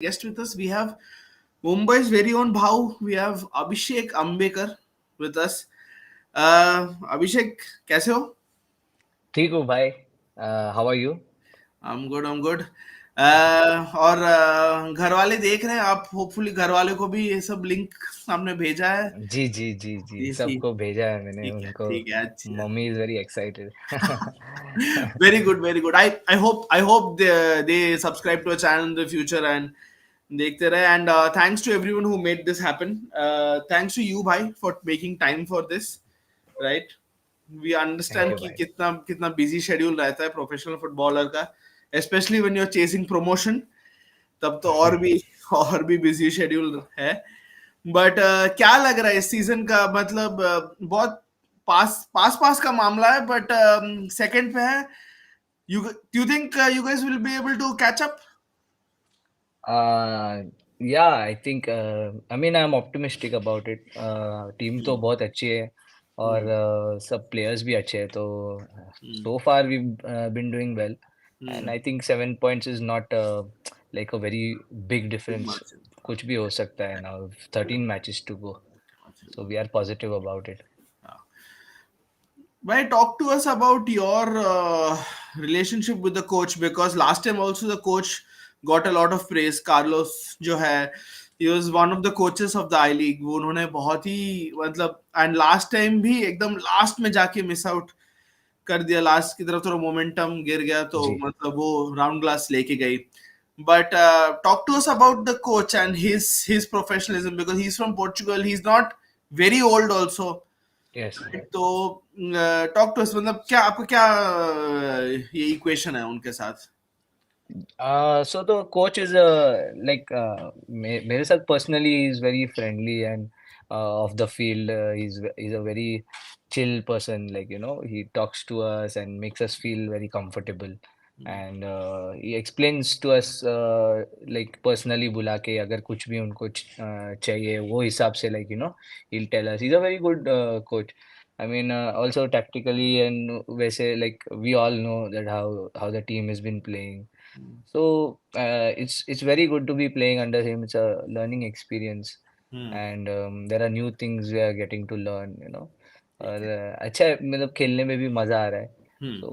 Guest with us, we have Mumbai's very own Bhau. We have Abhishek Ambekar with us. Abhishek, कैसे हो? ठीक हूँ भाई. How are you? I'm good. I'm good. और घर वाले देख रहे हैं आप. होपफुली घर वाले को भी ये सब लिंक आपने भेजा है. जी जी जी जी, जी जी. सबको भेजा है मैंने ठीक है. उनको. ठीक है. अच्छा. Mummy is very excited. Very good. Very good. I hope they subscribe to a channel in the future and देखते रहे. And thanks to everyone who made this happen. Thanks to you भाई for making time for this. Right. We thank understand you कि भाई. कितना कितना busy schedule रहता है professional footballer का, especially when you're chasing promotion. तब तो और भी बिजी शेड्यूल है. बट क्या लग रहा है इस सीजन का? मतलब बहुत पास का मामला है, बट सेकंड पे है. You think you guys will be able to catch up? या I think I mean I am optimistic about it. Team तो बहुत अच्छी है और सब प्लेयर्स भी अच्छे हैं, तो so far we been doing well. And I think 7 points is not like a very big difference. कुछ भी हो सकता है ना. 13 matches to go, so we are positive about it. Why talk to us about your relationship with the coach, because last time also the coach got a lot of praise. Carlos जो है, he was one of the coaches of the I League. वो उन्होंने बहुत ही मतलब, and last time भी एकदम last में जाके मिस आउट कर दिया. लास्ट की तरफ थोड़ा मोमेंटम गिर गया, तो जी. मतलब वो राउंड ग्लास लेके गई. But talk to us about the coach and his professionalism, because he's from Portugal. He's not very old also. Yes. तो टॉक टू अस. मतलब क्या आपका क्या ये इक्वेशन है उनके साथ? So the coach is like मेरे साथ personally he is very friendly and off the field he's a very chill person, like he talks to us and makes us feel very comfortable. And he explains to us like personally बुला के अगर कुछ भी उनको चाहिए वो हिसाब से, like he'll tell us. He's a very good coach. I mean, also tactically and वैसे, like we all know that how the team has been playing. So it's very good to be playing under him. It's a learning experience, hmm. and there are new things we are getting to learn. और अच्छा है, मतलब खेलने में भी मजा आ रहा है. हम्म. So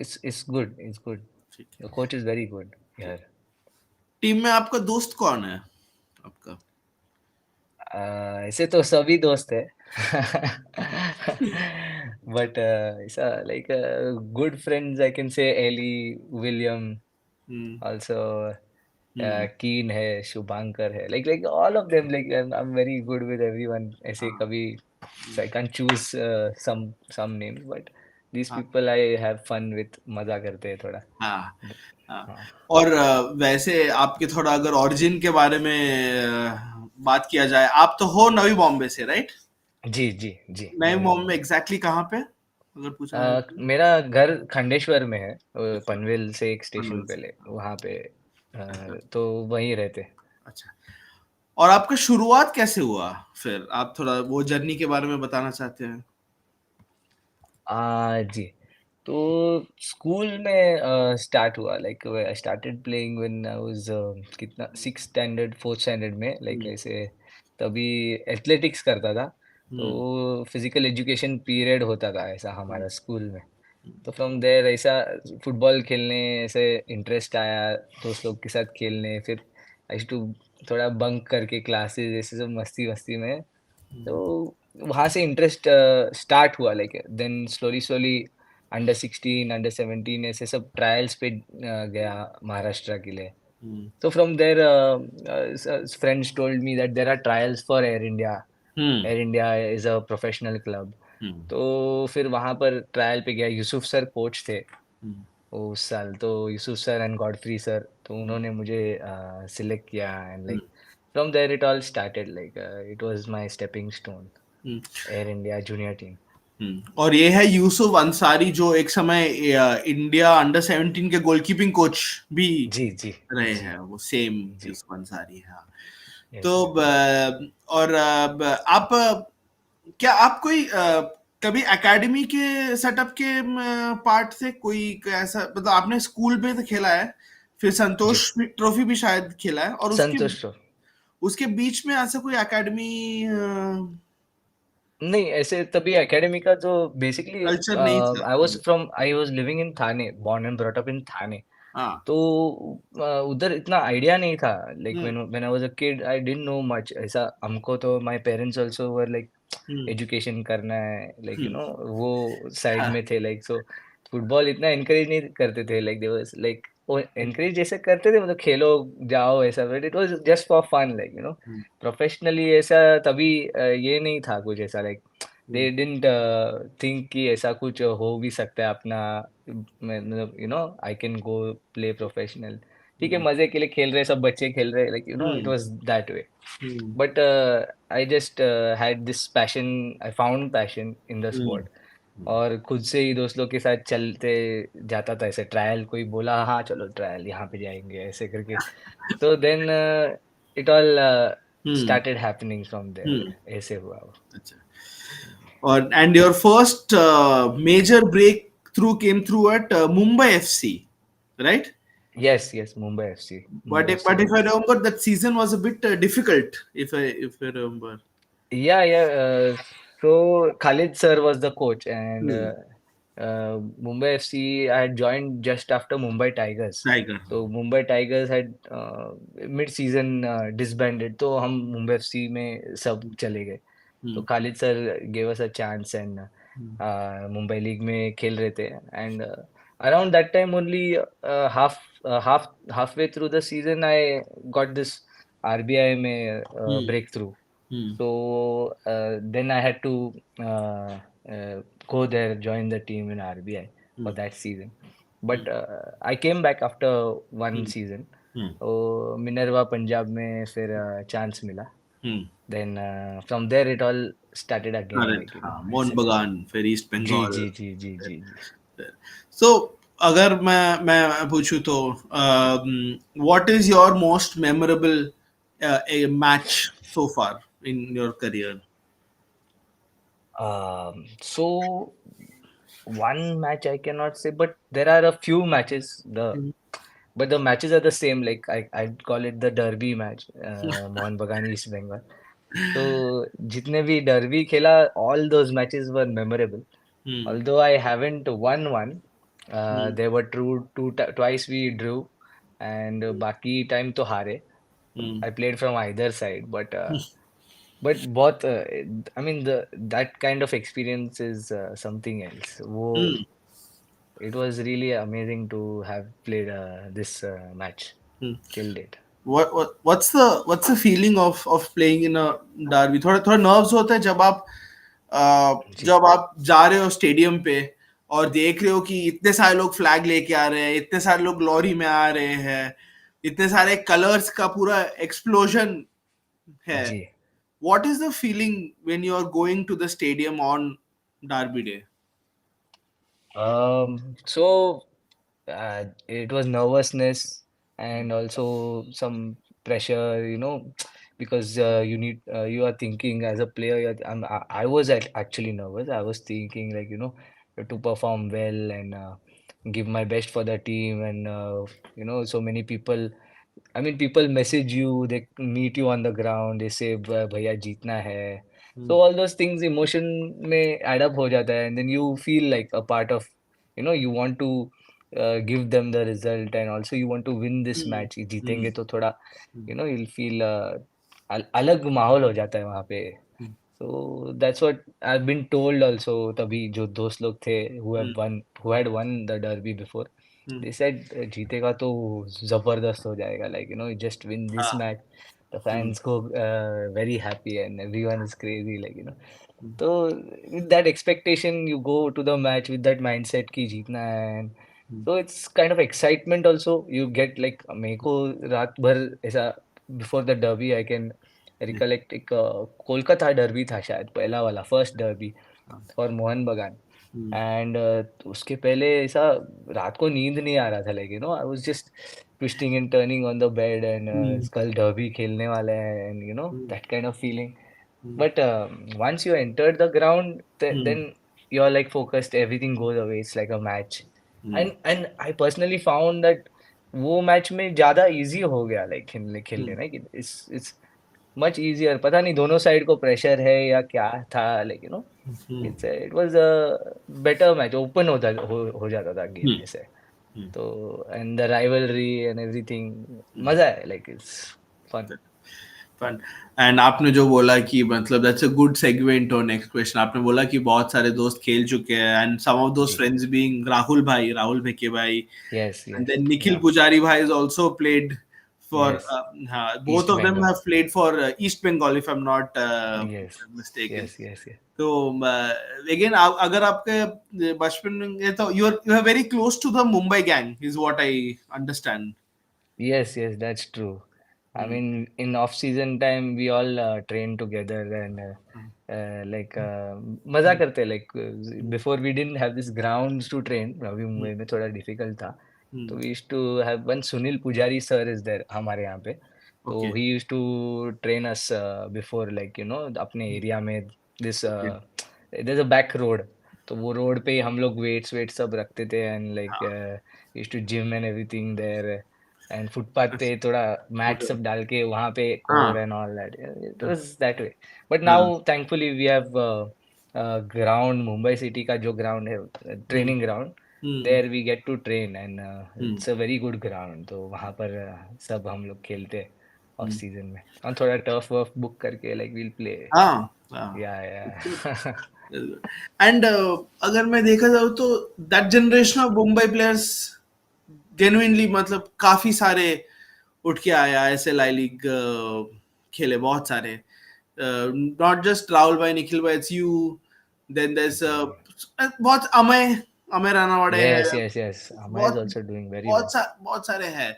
it's good. It's good. ठीक है. The coach is very good ठीक. here. टीम में आपका दोस्त कौन है आपका? ऐसे तो सभी दोस्त है. But ऐसा like good friends I can say Ellie, William, hmm. also hmm. Keen है, शुभांकर है, like all of them, like I'm very good with everyone. ऐसे हाँ. कभी, so I can't choose some names, but these हाँ. people I have fun with. मजा करते हैं थोड़ा. हाँ. हाँ. हाँ. और वैसे आपके थोड़ा अगर ओरिजिन के बारे में बात किया जाए, आप तो हो नवी बॉम्बे से, राइट? जी जी जी, नई नवी बॉम्बे मुंबई. एग्जैक्टली कहाँ पे, अगर पूछा जाए तो? मेरा घर खंडेश्वर में है, अच्छा. पनवेल से एक स्टेशन पनवेल से. पहले वहाँ पे. अच्छा. तो वहीं रहते. अच्छा. और आपका शुरुआत कैसे हुआ? फिर आप थोड़ा वो जर्नी के बारे में बताना चाहते हैं? जी. तो स्कूल में स्टार्ट हुआ, like I started playing when I was कितना 6th स्टैंडर्ड 4th स्टैंडर्ड में, लाइक हम्म. ऐसे. तभी एथलेटिक्स करता था. तो हम्म. फिजिकल एजुकेशन पीरियड होता था ऐसा हमारा स्कूल में. तो फ्रॉम देयर ऐसा फुटबॉल खेलने ऐसे इंटरेस्ट आया, दोस्त लोग के साथ खेलने. फिर आई टू थोड़ा बंक करके क्लासेस ऐसे सब मस्ती मस्ती में. तो वहाँ से इंटरेस्ट स्टार्ट हुआ, like then slowly slowly under 16 under 17 ऐसे सब ट्रायल्स पे गया महाराष्ट्र के लिए. हम्म. So from there, friends told me that there are trials for Air India. Hmm. Air India is a professional club. हम्म. तो फिर वहाँ पर ट्रायल पे गया. यूसुफ सर कोच थे हम्म. उस साल. तो Yusuf sir and Godfrey sir, तो उन्होंने मुझे सिलेक्ट किया. And hmm. Like from there it all started, like it was my stepping stone. Hmm. Air India junior team. और ये है यूसुफ अंसारी, जो एक समय इंडिया अंडर 17 के गोलकीपिंग कोच भी जी जी रहे जी हैं. वो सेम जी. यूसुफ अंसारी है. हाँ. यस. तो और आप क्या आप कोई कभी एकेडमी के सेटअप के पार्ट थे? कोई ऐसा, मतलब आपने स्कूल में तो खेला है, फिर जी संतोष ट्रॉफी भी शायद खेला है, और उसके संतुष्ट हो। उसके बीच में ऐसा कोई एकेडमी नहीं ऐसे तभी एकेडमी का जो बेसिकली कल्चर नहीं था तब। I was living in Thane, born and brought up in Thane. हाँ। तो उधर इतना आइडिया नहीं था, like hmm. When I was a kid I didn't know much ऐसा। हमको तो my parents also were like hmm. Education करना है, लाइक हम्म। वो साइड हाँ। में थे, लाइक सो फुटबॉल इतना एनकरेज नहीं करते थे, लाइक दे वाज लाइक वो एनकरेज जैसे करते थे मतलब खेलो जाओ ऐसा, but it was just for fun, like hmm. Professionally ऐसा तभी ये नहीं था कुछ ऐसा, like hmm. They didn't think कि ऐसा कुछ हो भी सकता है अपना, मतलब I can go play professional. ठीक है हम्म। मजे के लिए खेल रहे, सब बच्चे खेल रहे, like it hmm. Was that way. Hmm. But I just had this passion, I found passion in the hmm. Sport, और खुद से ही दोस्त लोग के साथ चलते जाता था ऐसे, ट्रायल कोई बोला हाँ चलो ट्रायल यहाँ पे जाएंगे ऐसे करके, तो then it all hmm. Started happening from there, hmm. ऐसे हुआ वो। अच्छा। और and your first major breakthrough came through at Mumbai FC, right? Yes yes Mumbai FC, But Mumbai FC if I was. remember, that season was a bit difficult. If I remember. Yeah, yeah. So Khalid sir was the coach, and Hmm. Mumbai FC I had joined just after Mumbai Tigers. Tiger. So Mumbai Tigers had mid-season disbanded, तो हम Mumbai FC में सब चले गए। तो Hmm. Khalid sir gave us a chance, and Hmm. Mumbai league में खेल रहे थे, and around that time only halfway through the season I got this RBI में Hmm. breakthrough. Hmm. So then I had to uh, go there, join the team in RBI for Hmm. that season. But I came back after one Hmm. season. Hmm. तो Minerva Punjab में फिर chance मिला। Hmm. Then from there it all started again, Correct. like हाँ, मोहन ऐसे। बगान, फिर east जी बंगाल। जी जी जी जी जी। So, अगर मैं पूछूं तो, what is your most memorable a match so far in your career? So one match I cannot say, but there are a few matches. But the matches are the same. Like I'd call it the derby match. Mohan Bagan East Bengal. तो जितने भी derby खेला, all those matches were memorable. Hmm. Although I haven't won one, Hmm. there were twice we drew, and बाकी time तो हारे. Hmm. I played from either side, but both. I mean that kind of experience is something else. वो Hmm. it was really amazing to have played this match Hmm. till date. What's the feeling of playing in a derby? थोड़ा थोड़ा nerves होता है जी जब आप जा रहे हो स्टेडियम पे और देख रहे हो कि इतने सारे लोग फ्लैग लेके आ रहे हैं, इतने सारे लोग ग्लोरी में आ रहे हैं, इतने सारे कलर्स का पूरा एक्सप्लोजन है. जी। What is the feeling when you are going to the stadium on Derby Day? So it was nervousness and also some pressure, because you are thinking as a player. I was actually nervous. I was thinking like, to perform well and give my best for the team, and so many people. I mean, people message you, they meet you on the ground, they say, भैया जीतना है." Hmm. So all those things emotion में add up हो जाता है, and then you feel like a part of, you want to give them the result, and also you want to win this Hmm. match. Hmm. जीतेंगे तो थोड़ा, Hmm. you'll feel अलग माहौल हो जाता है वहाँ पे। Hmm. So that's what I've been told also, तभी जो दोस्त लोग थे Hmm. who had won the derby before, Hmm. they said जीतेगा तो जबरदस्त हो जाएगा, like you just win this हाँ. match, the Hmm. fans go very happy and everyone is crazy, like Hmm. so with that expectation you go to the match with that mindset कि जीतना है, and Hmm. so it's kind of excitement also you get, like मेरे को रात भर ऐसा before the derby I can Hmm. recollect, एक Kolkata derby था शायद, पहला वाला फर्स्ट डर्बी हाँ. फॉर मोहन बगान, Hmm. एंड उसके पहले ऐसा रात को नींद नहीं आ रहा था, like I was just twisting and turning on the bed, and Hmm. कल डर्बी खेलने वाला है, and Hmm. That kind of feeling, Hmm. but once you entered the ground, Hmm. then you're like focused, everything goes away, it's like a match. Hmm. And I personally found that वो match में ज्यादा easy हो गया like खेलने Hmm. ना कि it's much easier. पता नहीं दोनों साइड को प्रेशर है या क्या था, like Hmm. It was a better match, open हो जाता था गेम Hmm. ऐसे। Hmm. तो and the rivalry and everything, मजा है, like it's fun. Fun. And आपने जो बोला कि मतलब दैट्स अ गुड सेगमेंट और नेक्स्ट क्वेश्चन, आपने बोला कि बहुत सारे दोस्त खेल चुके हैं एंड सम ऑफ दोस जी, फ्रेंड्स बीइंग राहुल भाई, राहुल भेके भाई, yes and yes then Nikhil या, Pujari bhai has also played for yes, both east of them Bengal, have played for East Bengal if I'm not yes mistaken. Yes yes. तो again अगर आपके बचपन में तो you are very close to the Mumbai gang is what I understand. Yes, yes, that's true. I Hmm. mean, in off-season time, we all train together and मजा करते, before we didn't have this grounds to train. अभी Hmm. Mumbai में थोड़ा difficult था, Hmm. तो we used to have one Sunil Pujari sir is there हमारे यहाँ पे, तो Okay. he used to train us before, अपने एरिया में this Okay. there's a back road, तो वो रोड पे ही हम लोग वेट्स वेट्स सब रखते थे एंड हाँ. used to gym and everything there. And footpath पे थोड़ा मैट Okay. सब डाल के वहाँ पे कोर हाँ. And all that, it was that way. But हाँ. Now thankfully we have ground, Mumbai city का जो ग्राउंड है, Hmm. Training ground, Hmm. There we get to train and Hmm. It's a very good ground, तो वहाँ पर सब हम लोग खेलते हैं ऑफ Hmm. सीजन में, और थोड़ा टर्फ वर्फ बुक करके लाइक वील प्ले। हाँ. हाँ. या एंड अगर मैं देखा जाऊँ तो that generation of Mumbai players genuinely मतलब काफी सारे उठ के आया, ऐसे लाई लीग खेले बहुत सारे, नॉट जस्ट राहुल भाई, निखिल भाई, इट्स यू, देन देयर जी, बहुत अमय, अमय रानावड़े है, yes yes yes, Amay is बहुत आल्सो डूइंग वेरी वेल। बहुत सारे हैं।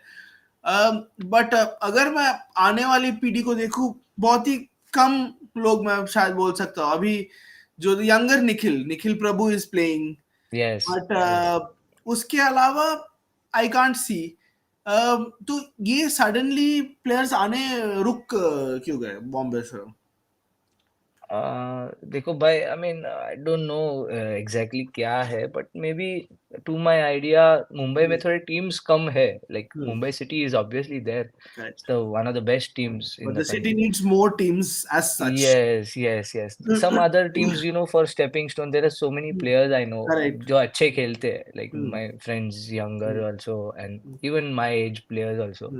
बट अगर मैं आने वाली पीढ़ी को देखूं, बहुत ही कम लोग मैं शायद बोल सकता हूँ अभी, जो younger Nikhil, Nikhil Prabhu is playing, yes yes. But उसके अलावा आई कांट सी। तो ये सडनली प्लेयर्स आने रुक क्यों गए बॉम्बे से? देखो भाई, I mean I don't know exactly क्या है, but maybe to my idea Mumbai में थोड़े टीम्स कम है, like Mumbai city is obviously there, correct, the one of the best teams in but the the city country. Needs more teams as such. Yes, yes, yes. Some other teams, for stepping stone, there are so many players I know correct. जो अच्छे खेलते हैं, like my friends younger also and even my age players also.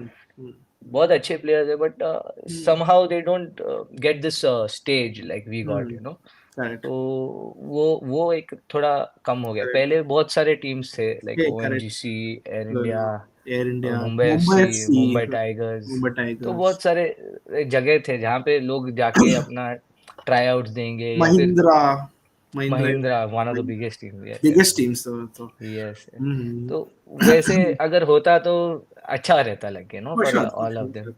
बहुत अच्छे players है, but somehow they don't get this stage like we got. Correct, तो वो एक थोड़ा कम हो गया। करेक्ट, पहले बहुत सारे टीम्स थे like correct. ONGC, air India, air India, Mumbai Mumbai FC, FC, Mumbai tigers, Mumbai तो टाइगर्स, बहुत सारे जगह थे जहाँ पे लोग जाके अपना ट्राई आउट्स देंगे, या फिर Mahindra, Mahindra, Mahindra, one of the biggest team, yes yes biggest teams तो यस। हम्म। तो वैसे अगर होता तो अच्छा रहता, like For for sure, for all of sure, them. sure.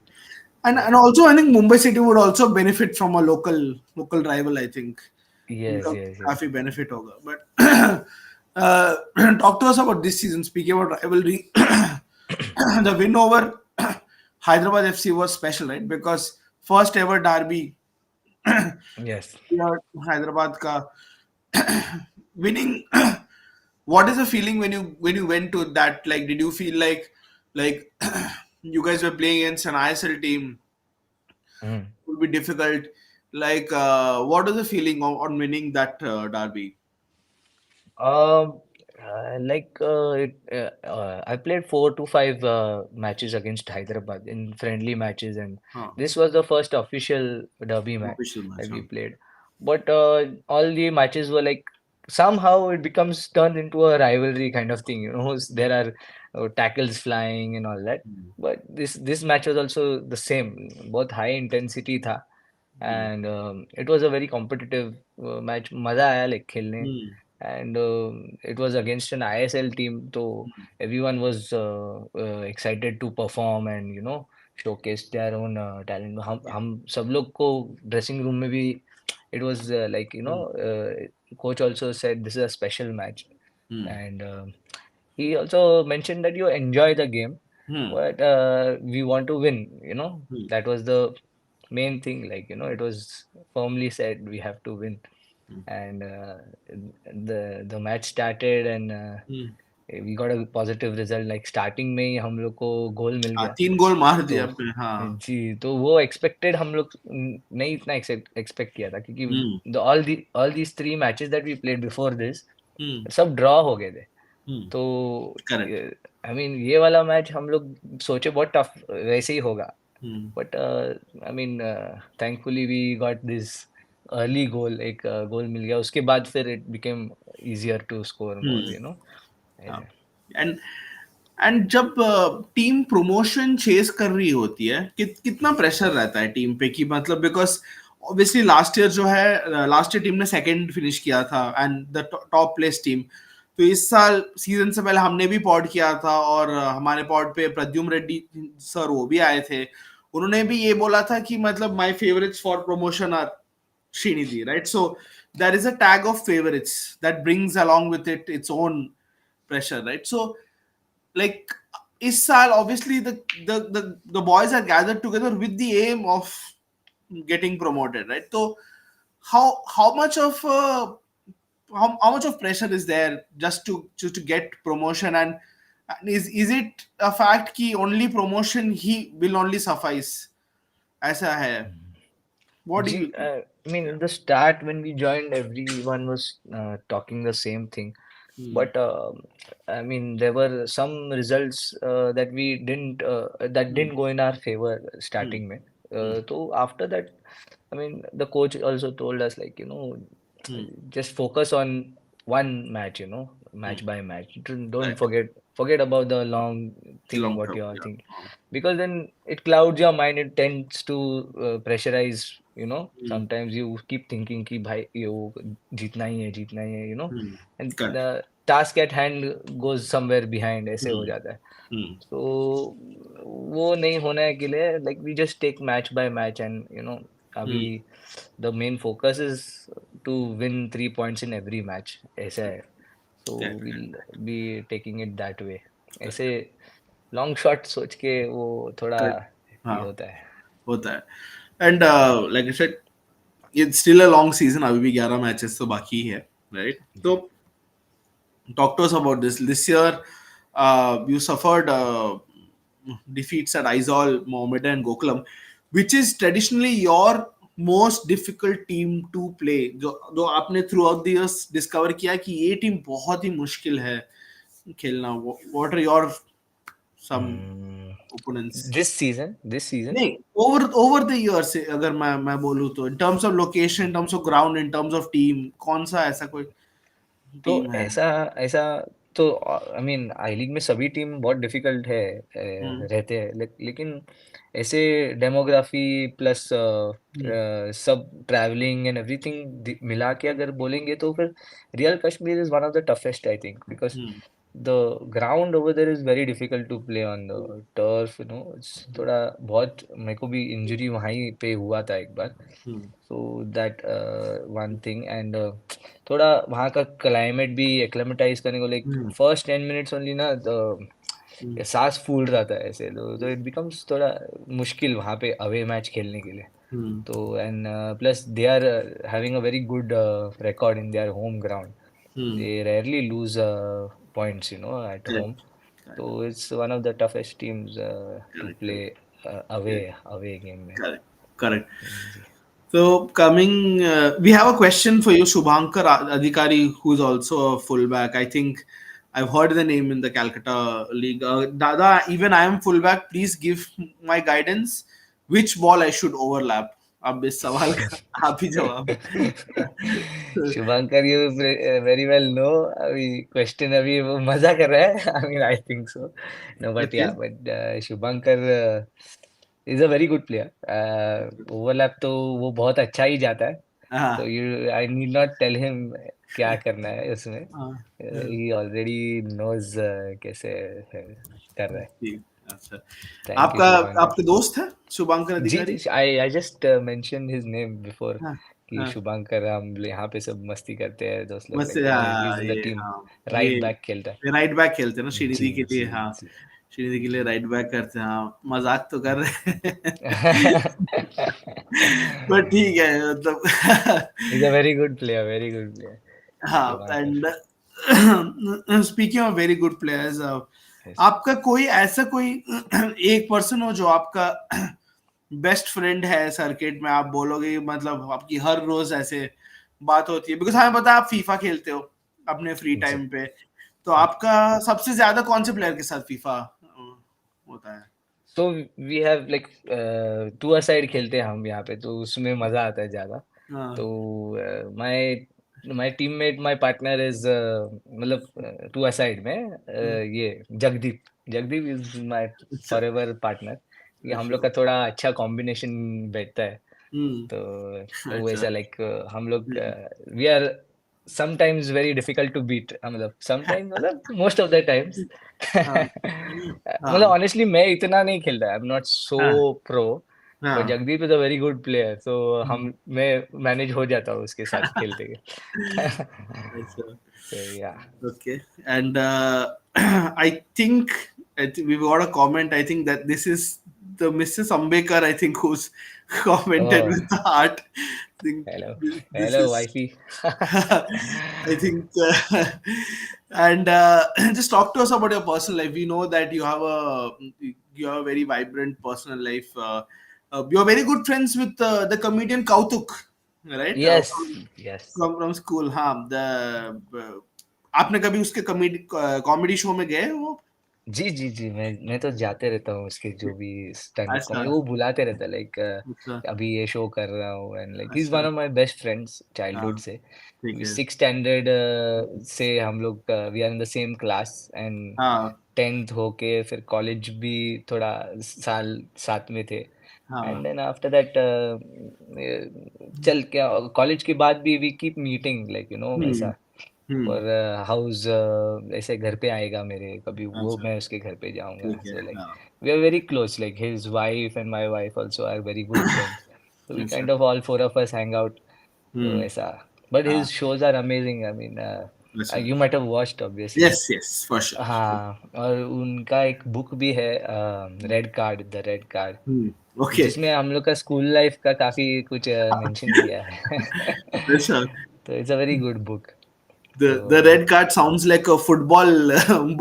And also I think Mumbai City would also benefit from a local rival. I think yes उनका yes yes. काफी benefit होगा. But talk to us about this season. Speaking about rivalry, the win over Hyderabad FC was special, right? Because first ever derby, yes. yeah, Hyderabad ka winning. What is the feeling when you went to that? Like, did you feel like you guys were playing against an ISL team? Will be difficult. Like, what is the feeling on winning that derby? Um, I played 4 to 5 matches against Hyderabad in friendly matches, and Huh. this was the first official derby match Official match, that huh? we played. But all the matches were like somehow it becomes turned into a rivalry kind of thing. There are tackles flying and all that. But this match was also the same, both high intensity था, Hmm. and it was a very competitive match. मजा आया like खेलने, Hmm. and it was against an ISL team, so everyone was excited to perform and showcase their own talent. हम सब लोग को dressing room में भी it was Hmm. coach also said this is a special match, Hmm. and he also mentioned that you enjoy the game, Hmm. but we want to win. Hmm. That was the main thing. It was firmly said we have to win, and the match started, and Hmm. We got a positive result, like starting में ही हम लोग को गोल मिल हाँ, गया। 3 गोल मार दिया तो आपने, हाँ। जी, तो वो एक्सपेक्टेड हम लोग नहीं इतना एक्सपेक्ट किया था, क्योंकि hmm, the all these 3 matches that we played before this hmm, सब ड्रॉ हो गए थे। हुँ, तो करेक्ट। आई मीन ये वाला मैच हम लोग सोचे बहुत टफ वैसे ही होगा, hmm, but I mean thankfully we got this early goal, एक गोल मिल गया, उसके बाद फिर it became easier to score more, hmm, you know. हाँ। एंड एंड जब टीम प्रमोशन चेस कर रही होती है, कितना प्रेशर रहता है टीम पे, कि मतलब बिकॉज ऑब्वियसली लास्ट ईयर जो है, लास्ट ईयर टीम ने सेकंड फिनिश किया था and the top place team. तो इस साल सीजन से पहले हमने भी पॉड किया था, और हमारे पॉड पे प्रद्युम्न रेड्डी सर वो भी आए थे। उन्होंने भी ये बोला था कि मतलब my favourites for promotion are Sreenidi, right? So there is a tag of favorites that brings along with it its own pressure, right? So like इस साल obviously the boys are gathered together with the aim of getting promoted, right? So how much of how much of pressure is there just to get promotion, and is it a fact कि only promotion he will only suffice, ऐसा है? What do you think? I mean, Yeah. in the start when we joined, everyone was talking the same thing. Hmm. But I mean, there were some results that Hmm. didn't go in our favor Hmm. starting में. Hmm. So after that, I mean, the coach also told us, like, Hmm. just focus on one match, Hmm. match by match. Don't Right. forget about the long thing Long what term. you are Yeah. thinking, because then it clouds your mind. It tends to pressurize. Hmm. Sometimes you keep thinking कि भाई ये वो जीतना ही है, Hmm. and Correct. the task at hand goes somewhere behind, ऐसे हो Hmm. जाता है। Hmm. तो वो नहीं होने के लिए, like we just take match by match, and अभी Hmm. the main focus is to win 3 points in every match, ऐसा है। So Correct. we'll Correct. be taking it that way। ऐसे Correct. लॉन्ग शॉट सोच के वो थोड़ा Correct. ये हाँ, होता है। होता है। And like I said, it's still a long season, अभी भी 11 मैचेस तो बाकी है, राइट? तो talk to us about this year. You suffered defeats at Aizol, Mohammedan, and Gokulam, which is traditionally your most difficult team to play. जो आपने throughout the years discover किया कि ये टीम बहुत ही मुश्किल है खेलना। What are your some opponents? This season नहीं, ओवर ओवर द इयर्स से अगर मैं बोलूँ तो, in terms of location, in terms of ground, in terms of team, कौन सा ऐसा कोई तो टीम है? ऐसा ऐसा तो आई मीन आई लीग में सभी टीम बहुत डिफिकल्ट है, हम्म। रहते हैं, लेकिन ऐसे डेमोग्राफी प्लस हम्म। सब ट्रैवलिंग एंड एवरीथिंग मिला के अगर बोलेंगे, तो फिर Real Kashmir is one of the toughest, I think, because hmm. The ground over there is very difficult to play on the turf, थोड़ा बहुत मेरे को भी इंजरी वहीं पे हुआ था एक बार। Hmm. So that one thing, and थोड़ा वहाँ का क्लाइमेट भी एक्लेमेटाइज करने को, like hmm. First 10 minutes only ना, हम्म। सांस फूल रहा था ऐसे, तो इट बिकम्स थोड़ा मुश्किल वहाँ पे अवे मैच खेलने के लिए। हम्म। तो and plus they are having a very good record in their home ground. Hmm. They rarely lose points, at home. Correct. So it's one of the toughest teams to Correct. play Correct. away Correct. away game में। Correct. Correct. जी। So coming, we have a question for you, Shubhankar Adhikari, who's also a fullback. I think I've heard the name in the Calcutta League. Dada, even I am fullback. Please give my guidance. Which ball I should overlap? अब इस सवाल का आप ही जवाब। Shubhankar, you very well know, अभी question अभी वो मजा कर रहा है, I mean I think so, no, but Okay. Yeah, but Shubhankar is a very good player. Overlap तो वो बहुत अच्छा ही जाता है, तो हाँ। You I need not tell him क्या करना है उसमें, हाँ। हाँ, ही ऑलरेडी नोज कैसे कर रहा है। ठीक। अच्छा, थैंक यू आपका शुभंकर। आपके दोस्त है शुभांकर जी जी, अधिकारी? I just mention his name before, हाँ। कि हाँ, शुभंकर, हम यहाँ पे सब मस्ती करते हैं दोस्त लोग, बस like he is in the ये, टीम, हाँ, राइट ये बैक खेलता है। राइट बैक खेलते हैं ना जी श्रीनिधि के लिए, जी हाँ। जी श्रीनिधि के लिए जी। राइट बैक करते हैं, हाँ, मजाक तो कर रहे हैं। बट ठीक है, मतलब is a very good player, very good player हाँ। Shubhankar. And speaking of very good players, Yes. आपका कोई ऐसा कोई एक पर्सन हो जो आपका बेस्ट फ्रेंड है सर्किट में, आप बोलोगे कि मतलब आपकी हर रोज ऐसे बात होती है, बिकॉज हमें पता है आप फीफा खेलते हो अपने फ्री जी. टाइम पे, तो आपका सबसे ज्यादा कौन से प्लेयर के साथ फीफा होता है? So we have like two a side खेलते हैं हम यहाँ पे, तो उसमें मजा आता है ज्यादा. हाँ, तो my teammate, my partner is मतलब टू अ साइड में हम्म, ये जगदीप. जगदीप इज माय अच्छा, फॉरएवर पार्टनर. ये हम अच्छा, लोग का थोड़ा अच्छा कॉम्बिनेशन बैठता है. हम्म, तो वो अच्छा, ऐसा लाइक हम लोग hmm, we are sometimes very difficult to beat. मतलब समटाइम्स मतलब मोस्ट ऑफ द टाइम्स. हाँ, मतलब हाँ, ऑनेस्टली मैं इतना नहीं खेलता, आई एम नॉट सो हाँ, प्रो. बट हाँ, Jagdeep is a very good player, so hmm, हम मैं मैनेज हो जाता हूँ उसके साथ खेलते हुए. अच्छा, So yeah. okay, and I think we've got a comment. I think that this is the Mrs. Ambekar, I think, who's commented Oh, with the heart. I think hello, this hello, is, wifey. I think, and just talk to us about your personal life. We know that you have a very vibrant personal life. You're very good friends with the comedian Kautuk, right? Yes, yes. From school, हाँ. आपने कभी उसके comedy comedy show में गए हो? जी, जी, जी, मैं तो जाते रहता हूँ उसके जो भी स्टैंड अप अच्छा, कॉमेडी वो बुलाते रहता है लाइक अच्छा, अभी ये शो कर रहा हूँ. एंड लाइक ही इज़ अच्छा, one of my best friends हाँ, चाइल्डहुड से. ठीक है, 6th स्टैंडर्ड से हम लोग we are in the same class. And हाँ, 10th होके फिर कॉलेज भी थोड़ा साल साथ में थे. हाँ, एंड देन आफ्टर दैट चल क्या कॉलेज के बाद भी वी कीप मीटिंग लाइक हम्म, ऐसा हम्म, और हाउस ऐसे घर पे आएगा मेरे कभी, वो अच्छा, मैं उसके घर पे जाऊंगा. ठीक है, सो लाइक हाँ, we are very close, like his wife and my wife also are very good friends. So we अच्छा, kind of all four of us hang out. तो हम्म, ऐसा. But हाँ, his shows are amazing. I mean, अच्छा, you might have watched obviously. Yes, yes, for sure, हाँ, और उनका एक book भी है, red card, the red card, okay, जिसमें हम लोग का स्कूल लाइफ का काफी कुछ मेंशन किया है. अच्छा, तो it's a very good book. the तो red card sounds like a football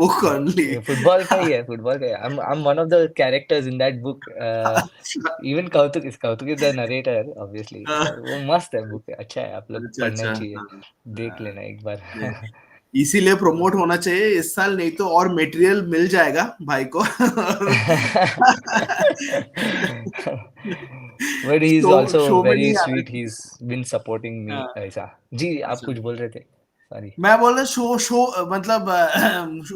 book only. Football का ही है, फुटबॉल का ही है. I'm one of the characters in that book. अच्छा, इवन कौतुक इज द नरेटर ऑब्वियसली. वो मस्त है बुक, अच्छा है, आप लोग अच्छा, पढ़ना अच्छा, चाहिए. हाँ, देख हाँ, लेना एक बार. ये- इसीलिए प्रमोट होना चाहिए इस साल, नहीं तो और मटेरियल मिल जाएगा भाई को. But he is show also show में वेरी नहीं आना स्वीट, ही चाहिए. इज बिन सपोर्टिंग मी हाँ, ऐसा. जी, आप अच्छा. कुछ बोल रहे थे, सॉरी. मैं बोल रहा शो शो मतलब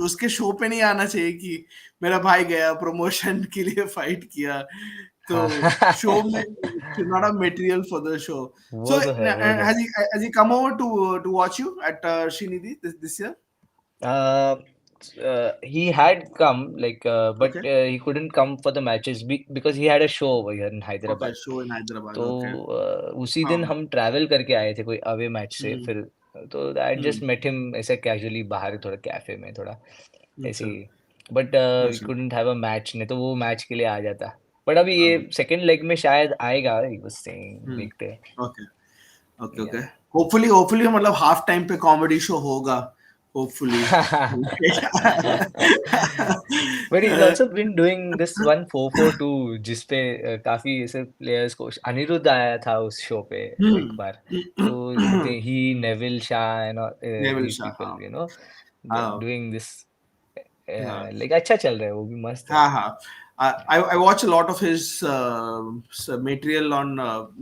उसके शो पे नहीं आना चाहिए कि मेरा भाई गया प्रमोशन के लिए फाइट किया, तो हाँ. शो में not a material for the show. वो So तो है, वो तो है. has he come over to watch you at Sreenidi this year? Uh, he had come, like, but Okay. he couldn't come for the matches because he had a show over here in Okay, Hyderabad. show in Hyderabad. तो Okay. उसी दिन हाँ. हम travel करके आए थे कोई away match से हम्म, फिर. तो I just hmm, met him ऐसे कैजुअली बाहर थोड़ा कैफे में थोड़ा ऐसे अच्छा, ही. बट वी अच्छा. कुडंट हैव अ मैच, नहीं तो वो मैच के लिए आ जाता. बट अभी ये हाँ. सेकंड लेग में शायद आएगा, ही वाज सेइंग, हम्म. देखते हैं. Okay, okay, okay. या. होपफुली मतलब हाफ टाइम पे कॉमेडी शो होगा. Hopefully. But he's also been doing this one 442 जिसपे काफी ऐसे प्लेयर्स को अनिरुद्ध आया था उस शो पे एक बार. तो he Neville Shah and all, naval these Shah, people, हाँ, they're हाँ, doing this हाँ, like अच्छा चल रहा है, वो भी मस्त है. हाँ, हाँ. I watch a lot of his material on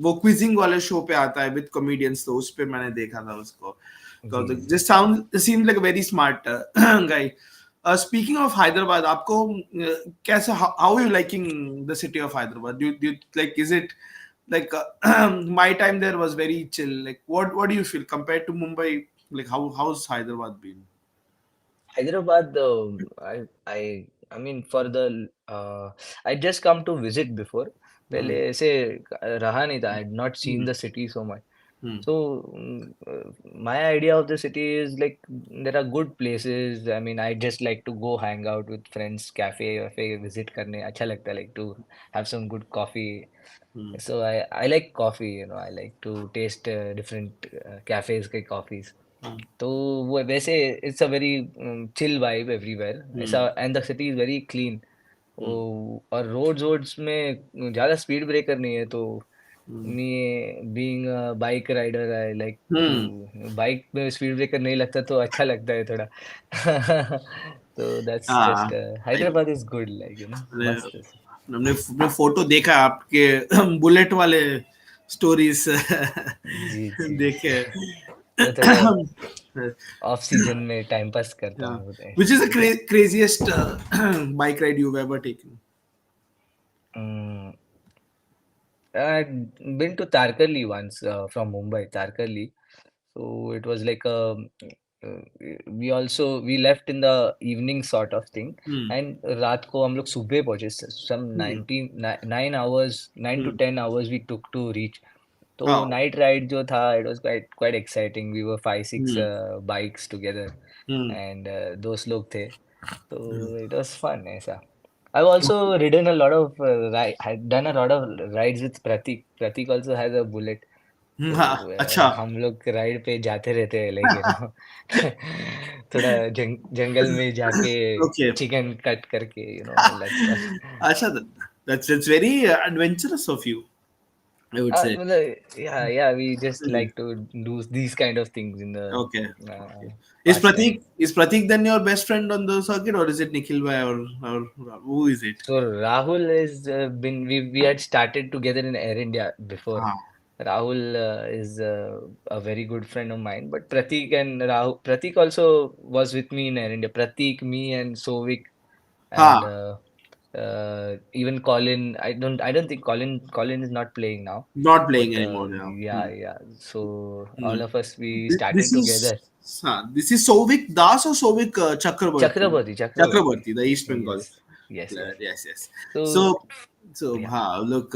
वो क्विजिंग वाले शो पे आता है विद कॉमेडियंस, तो उस पे मैंने देखा था उसको. जी, तो जी, जी. just sound seems like a very smart guy. Speaking of Hyderabad, आपको कैसे, how are you liking the city of Hyderabad? Do you like, is it like my time there was very chill? Like what do you feel compared to Mumbai? Like how's Hyderabad been? Hyderabad, I mean for the I just come to visit before. पहले Hmm. ऐसे रहा नहीं था. I had not seen Hmm. the city so much. Hmm. So my idea of the city is like there are good places. I mean, I just like to go hang out with friends, cafe visit करने अच्छा लगता है, like to have some good coffee. Hmm. So I like coffee. I like to taste different cafes के coffees. तो वो वैसे it's a very chill vibe everywhere ऐसा, Hmm. And the city is very clean. Hmm. और roads वोड्स में ज़्यादा speed breaker नहीं है, तो Hmm. Me being bike rider I like Hmm. To, bike में स्पीड ब्रेकर नहीं लगता तो अच्छा लगता है थोड़ा। तो दैट्स हाँ, just, Hyderabad is good, like you no, मैंने मस्त है। हमने फोटो देखा आपके बुलेट वाले स्टोरीज जी जी। देखे। वो थोड़ा ऑफ सीजन में टाइम पास करता Yeah. हूँ Which is ऐसे। the craziest bike ride you've ever taken? Mm, I'd been to Tarkali once, from Mumbai, Tarkali. So it was like uh, we left in the evening sort of thing, Hmm. and रात को हम लोग सुबह पहुंचे, some Hmm. 9 hours, 9 to Hmm. 10 hours we took to reach. तो हाँ. Night ride जो था, it was quite exciting. We were 5 6 Hmm. bikes together, Hmm. and दोस्त लोग थे, तो it was fun ऐसा। I've also ridden a lot of had done a lot of rides with Pratik. Pratik also has a bullet. तो हाँ, अच्छा. हम लोग राइड पे जाते रहते हैं, लाइक यू नो। थोड़ा जंगल में जाके Okay. चिकन कट करके, you know, all that stuff. अच्छा, that's very adventurous of you, I would say. मतलब yeah, we just Hmm. like to do these kind of things in the Okay. uh, Okay. Is pastime. Pratik then your best friend on the circuit, or is it Nikhil bhai, or who is it? So Rahul is been we had started together in Air India before. हाँ. Rahul is a very good friend of mine, but Pratik also was with me in Air India. Pratik, me, and Sovik, and हाँ. even Colin. I don't think Colin is not playing now, Not but playing anymore now. yeah, Hmm. yeah. So Hmm. all of us, we This started is together. this is Souvik Das or Souvik Chakraborty? Chakraborty. Chakraborty, the East Bengal Yes, yes, player. yes. Yes, yes. So So yeah. हाँ, look,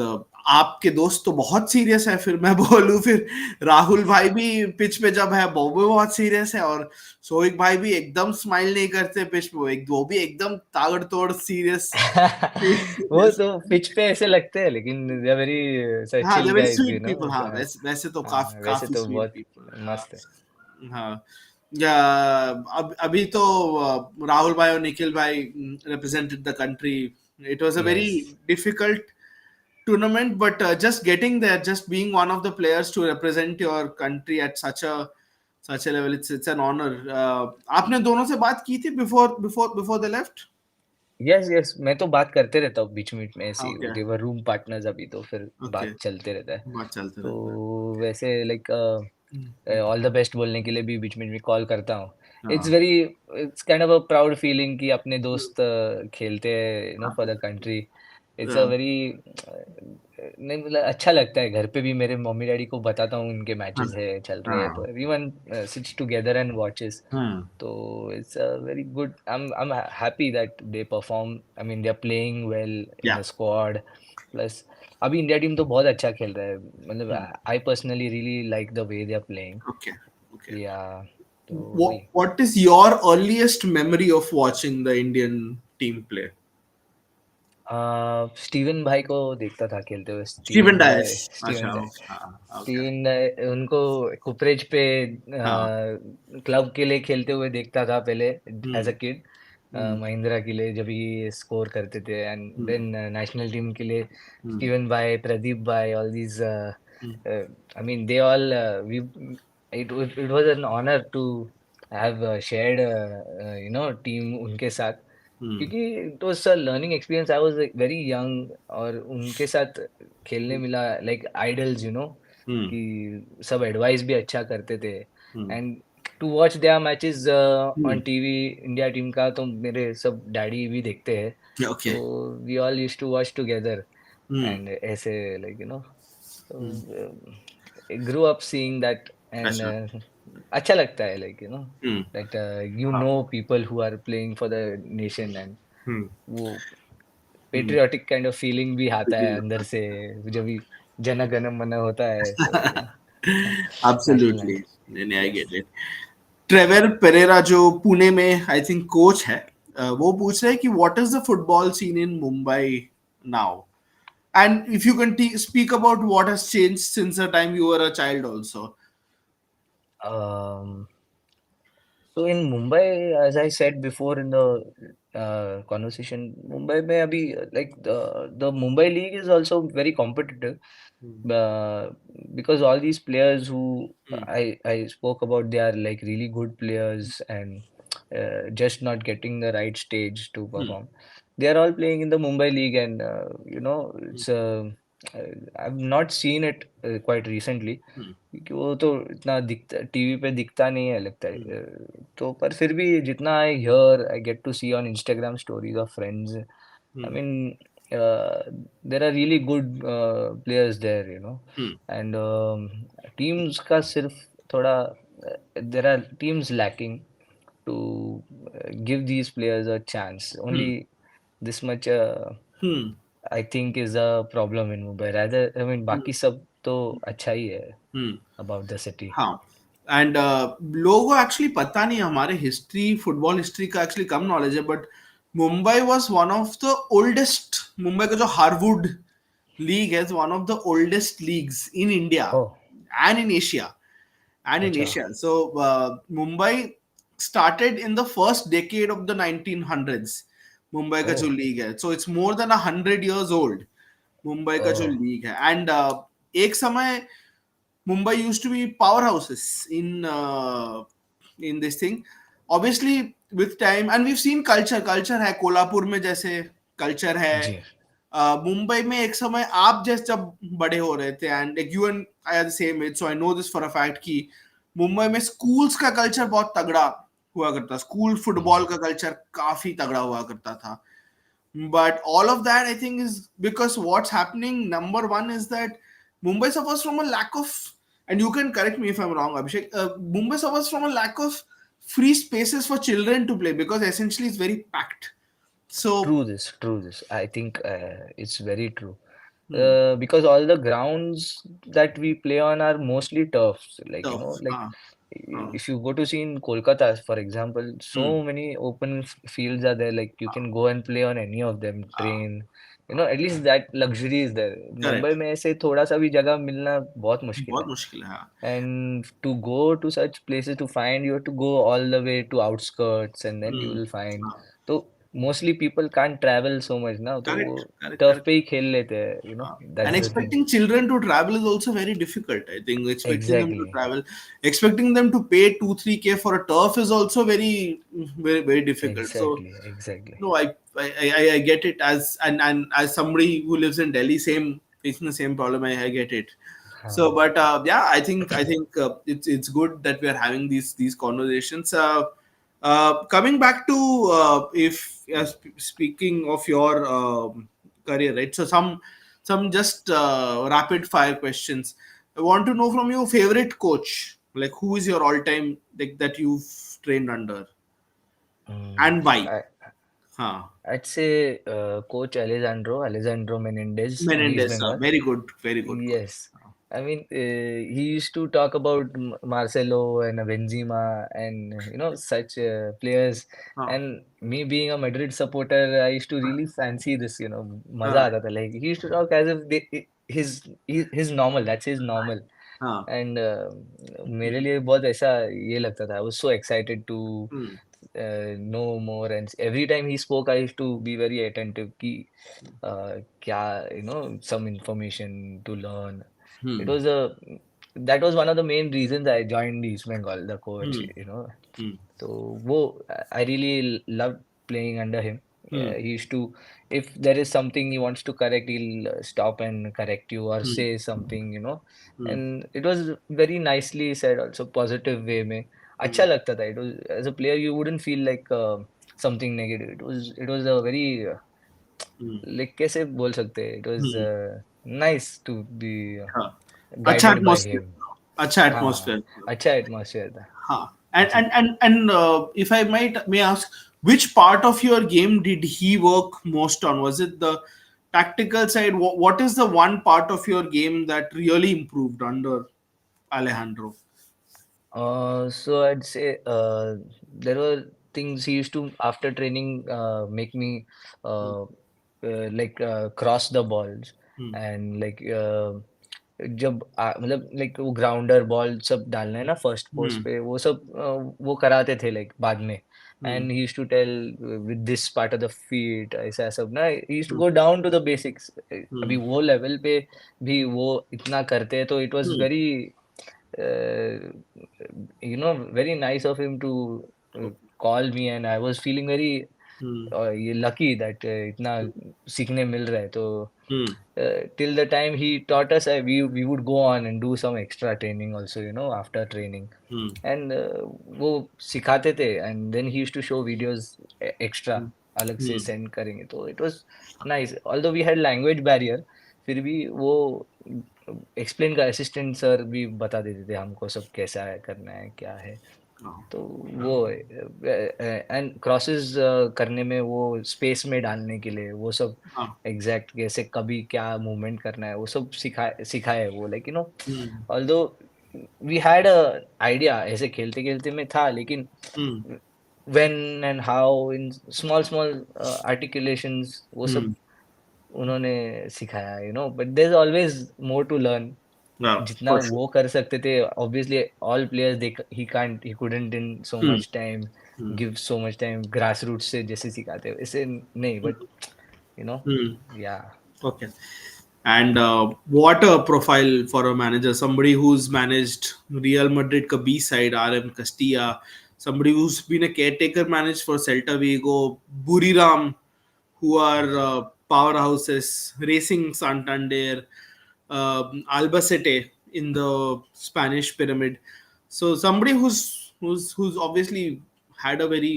आपके दोस्त तो बहुत serious है, फिर मैं बोलूँ फिर राहुल भाई भी पिच पे जब है वो भी बहुत सीरियस है, और सोविक भाई भी एकदम स्माइल नहीं करते पिच पे, वो भी एकदम ताबड़तोड़ सीरियस वो सीरियस। तो पिच पे ऐसे लगते हैं, लेकिन दे आर वेरी हाँ, they chill very guys, you sweet no. People. हाँ, वैसे तो हाँ, वैसे काफी तो स्वीट बहुत पीपल। हाँ. मस्त है। हाँ. या अब अभी तो राहुल भाई और निखिल भाई represented the country. It was a very yes. difficult tournament, but just getting there, just being one of the players to represent your country at such a level, it's an honor. आपने दोनों से बात की थी before they left? Yes yes, मैं तो बात करते रहता हूँ बीच बीच में ऐसे ही, Okay. देवर रूम पार्टनर्स अभी, तो फिर Okay. बात चलते रहता है। बात चलते रहता है. तो वैसे like hmm. All the best बोलने के लिए भी बीच में कॉल करता हूँ। इट्स हाँ. Very it's kind of a proud feeling कि अपने दोस्त खेलते हैं, you know, for the country. It's a हाँ. वेरी नहीं, मतलब अच्छा लगता है। घर पे भी मेरे मम्मी डैडी को बताता हूँ उनके मैचेस है, चल रहे हैं, तो हाँ. Everyone sits together and watches. हाँ. तो it's a very good, I am happy that they perform, I mean they are playing well in Yeah. The squad. Plus अभी इंडिया टीम तो बहुत अच्छा खेल रहा है, मतलब I personally really like the way they are playing. Okay. Okay. या तो What वही। What is your earliest memory of watching the Indian team play? Steven भाई को देखता था खेलते हुए, Stephen स्टीवन भाई, Dias. अच्छा. Steven Okay. हाँ. Okay. स्टीवन उनको कुपरेज पे हाँ. क्लब के लिए खेलते हुए देखता था पहले, as a hmm. Kid. Hmm. Mahindra के लिए जब ये स्कोर करते थे, and hmm. Then national team के लिए हम्म. स्टीवन भाई, प्रदीप भाई, all these, hmm. I mean they all, we it was an honour to have shared, you know, team उनके साथ, हम्म. क्योंकि it was a learning experience. I was very young, और उनके साथ खेलने मिला, लाइक आइडल्स, यू नो, हम्म. कि सब एडवाइस भी अच्छा करते थे। Hmm. And to watch their matches on hmm. TV, India team का, तो मेरे सब डैडी भी देखते हैं, Okay. तो we all used to watch together, hmm. And ऐसे, like you know, hmm. Grow up seeing that, and अच्छा. अच्छा लगता है, like you know, hmm. That you हाँ. Know people who are playing for the nation, and hmm. वो hmm. Patriotic kind of feeling भी आता है अंदर से, जब भी जन गण मन होता है, तो you know, national Absolutely. Anthem. नहीं, नहीं, I yes. get it. Trevor Pereira जो पुणे में आई थिंक कोच है, वो पूछ रहे हैं कि what is the football seen in Mumbai now, and if you can speak about what has changed since the time you were a child also. So in Mumbai, as I said before in the conversation, Mumbai में अभी like the Mumbai league is also very competitive, Hmm. uh, because all these players who Hmm. I spoke about, they are like really good players and just not getting the right stage to Hmm. perform. They are all playing in the Mumbai league, and Hmm. it's I've not seen it quite recently. Hmm. क्योंकि वो तो इतना दिखता TV पे दिखता नहीं है लगता है, Hmm. तो पर फिर भी जितना I hear I get to see on Instagram stories of friends, I Hmm. Mean there are really good players there, Hmm. And teams का सिर्फ थोड़ा there are teams lacking to give these players a chance. Only Hmm. this much Hmm. I think is a problem in Mumbai. Rather, I mean, Hmm. बाकी सब तो अच्छा ही है Hmm. about the city. हाँ. And लोगों को actually पता नहीं, हमारे हिस्ट्री, फुटबॉल हिस्ट्री का एक्चुअली कम नॉलेज है, but Mumbai was one of the oldest, Mumbai का जो हार्वुड लीग है, one of the oldest leagues in India Oh, and in Asia. And in अच्छा. Asia. So Mumbai started in the first decade of the 1900s. Mumbai का जो Oh, league है, so it's more than 100 years old. Mumbai का जो oh, league है, and एक समय Mumbai used to be powerhouses in this thing. Obviously, with time, and we've seen culture है कोल्हापुर में जैसे culture है. जी. मुंबई में एक समय आप जैसे जब बड़े हो रहे थे, and like you and I are the same age, so I know this for a fact कि मुंबई में स्कूल्स का कल्चर बहुत तगड़ा हुआ करता, स्कूल फुटबॉल हम्म, का कल्चर काफी तगड़ा हुआ करता था. But all of that, I think, is because what's happening. Number one is that Mumbai suffers from a lack of, and you can correct me if I'm wrong, Abhishek. Mumbai suffers from a lack of free spaces for children to play because essentially it's very packed. So, true this. I think it's very true. hmm, Because all the grounds that we play on are mostly turfs. Like, tough. like Uh, if you go to see in Kolkata, for example, hmm, so many open fields are there. Like you can go and play on any of them, uh, train. At least that luxury is there. correct. Mumbai में ऐसे थोड़ा सा भी जगह मिलना बहुत मुश्किल बहुत है. मुश्किल है, हाँ. And to go to such places to find, you have to go all the way to outskirts and then you Hmm, will find. हाँ. So mostly people can't travel so much now. तो वो Correct, correct, turf correct. पे ही खेल लेते हैं, And that's the thing. expecting children to travel is also very difficult. I think expecting them to Exactly. travel, expecting them to pay 2-3K for a turf is also very difficult. So Exactly. no, I get it, and as somebody who lives in Delhi, same facing the same problem. I get it. So, हाँ. but yeah, I think it's good that we are having these conversations. Coming back to if speaking of your career, right? So some just rapid fire questions. I want to know from you favorite coach, like who is your all time, like that you've trained under, and why? I, Huh. I'd say Coach Alejandro Menendez in East Menendez, Bengal. very good coach. Yes. I mean, he used to talk about Marcelo and Benzema and such players. Huh. And me being a Madrid supporter, I used to really fancy this. मजा Huh. आता था. Like he used to talk as if his normal. That's his normal. Huh. And मेरे लिए बहुत ऐसा ये लगता था. I was so excited to Hmm. know more, and every time he spoke, I used to be very attentive कि क्या some information to learn. It Hmm. was a That was one of the main reasons I joined East Bengal, the coach. Hmm. Hmm. So वो I really loved playing under him. Hmm. He used to, if there is something he wants to correct, he'll stop and correct you or Hmm. say something, Hmm. and it was very nicely said, also positive way में. अच्छा Hmm. लगता था. It was, as a player you wouldn't feel like something negative. It was a very Hmm. like कैसे बोल सकते हैं, it was Hmm. nice to be हाँ. अच्छा guided by एटमॉस्फेयर, him. अच्छा हाँ, एटमॉस्फेयर. अच्छा एटमॉस्फेयर था. Huh. And जी. if I might may ask, which part of your game did he work most on? Was it the tactical side? What is the one part of your game that really improved under Alejandro? So I'd say there were things he used to, after training, make me Hmm. like cross the balls Hmm. and like मतलब like वो grounder ball सब डालना है ना first post Hmm. पे, वो सब वो कराते थे लाइक बाद में। Hmm. And he used to tell with this part of the feet, ऐसा सब ना, he used to Hmm. Go down to the basics. Hmm. अभी वो लेवल पे भी वो इतना करते हैं, तो it was Hmm. Very very nice of him to Okay. Call me, and I was feeling very Hmm. ये लकी दैट इतना सीखने मिल रहा है। तो Hmm. till the time he taught us, we would go on and do some extra training also, after training. Hmm. And वो सिखाते थे, and then he used to show videos extra Hmm. अलग से Hmm. सेंड करेंगे, तो it was nice, although we had language barrier, फिर भी वो एक्सप्लेन का असिस्टेंट सर भी बता देते थे हमको सब, कैसा है करना है क्या है। Oh. तो वो एंड क्रॉसेस करने में, वो स्पेस में डालने के लिए वो सब Ah. एग्जैक्ट कैसे कभी क्या मूवमेंट करना है, वो सब सिखाए वो, like Hmm. Although we had a idea ऐसे खेलते खेलते में था, लेकिन Hmm. When and how in small small articulations वो सब Hmm. उन्होंने सिखाया, but there is always more to learn. Yeah, जितना for sure. वो कर सकते थे, obviously all players they he couldn't in so Hmm. Much time, Hmm. Give so much time grass root से जैसे सिखाते हैं वैसे नहीं, बट यू नो Hmm. या Okay. And what a profile for a manager. Somebody who's managed Real Madrid ka B side, RM Castilla. Somebody who's been a caretaker managed for Celta Vigo, Buriram, who are powerhouses, Racing Santander, Albacete in the Spanish pyramid. So somebody who's obviously had a very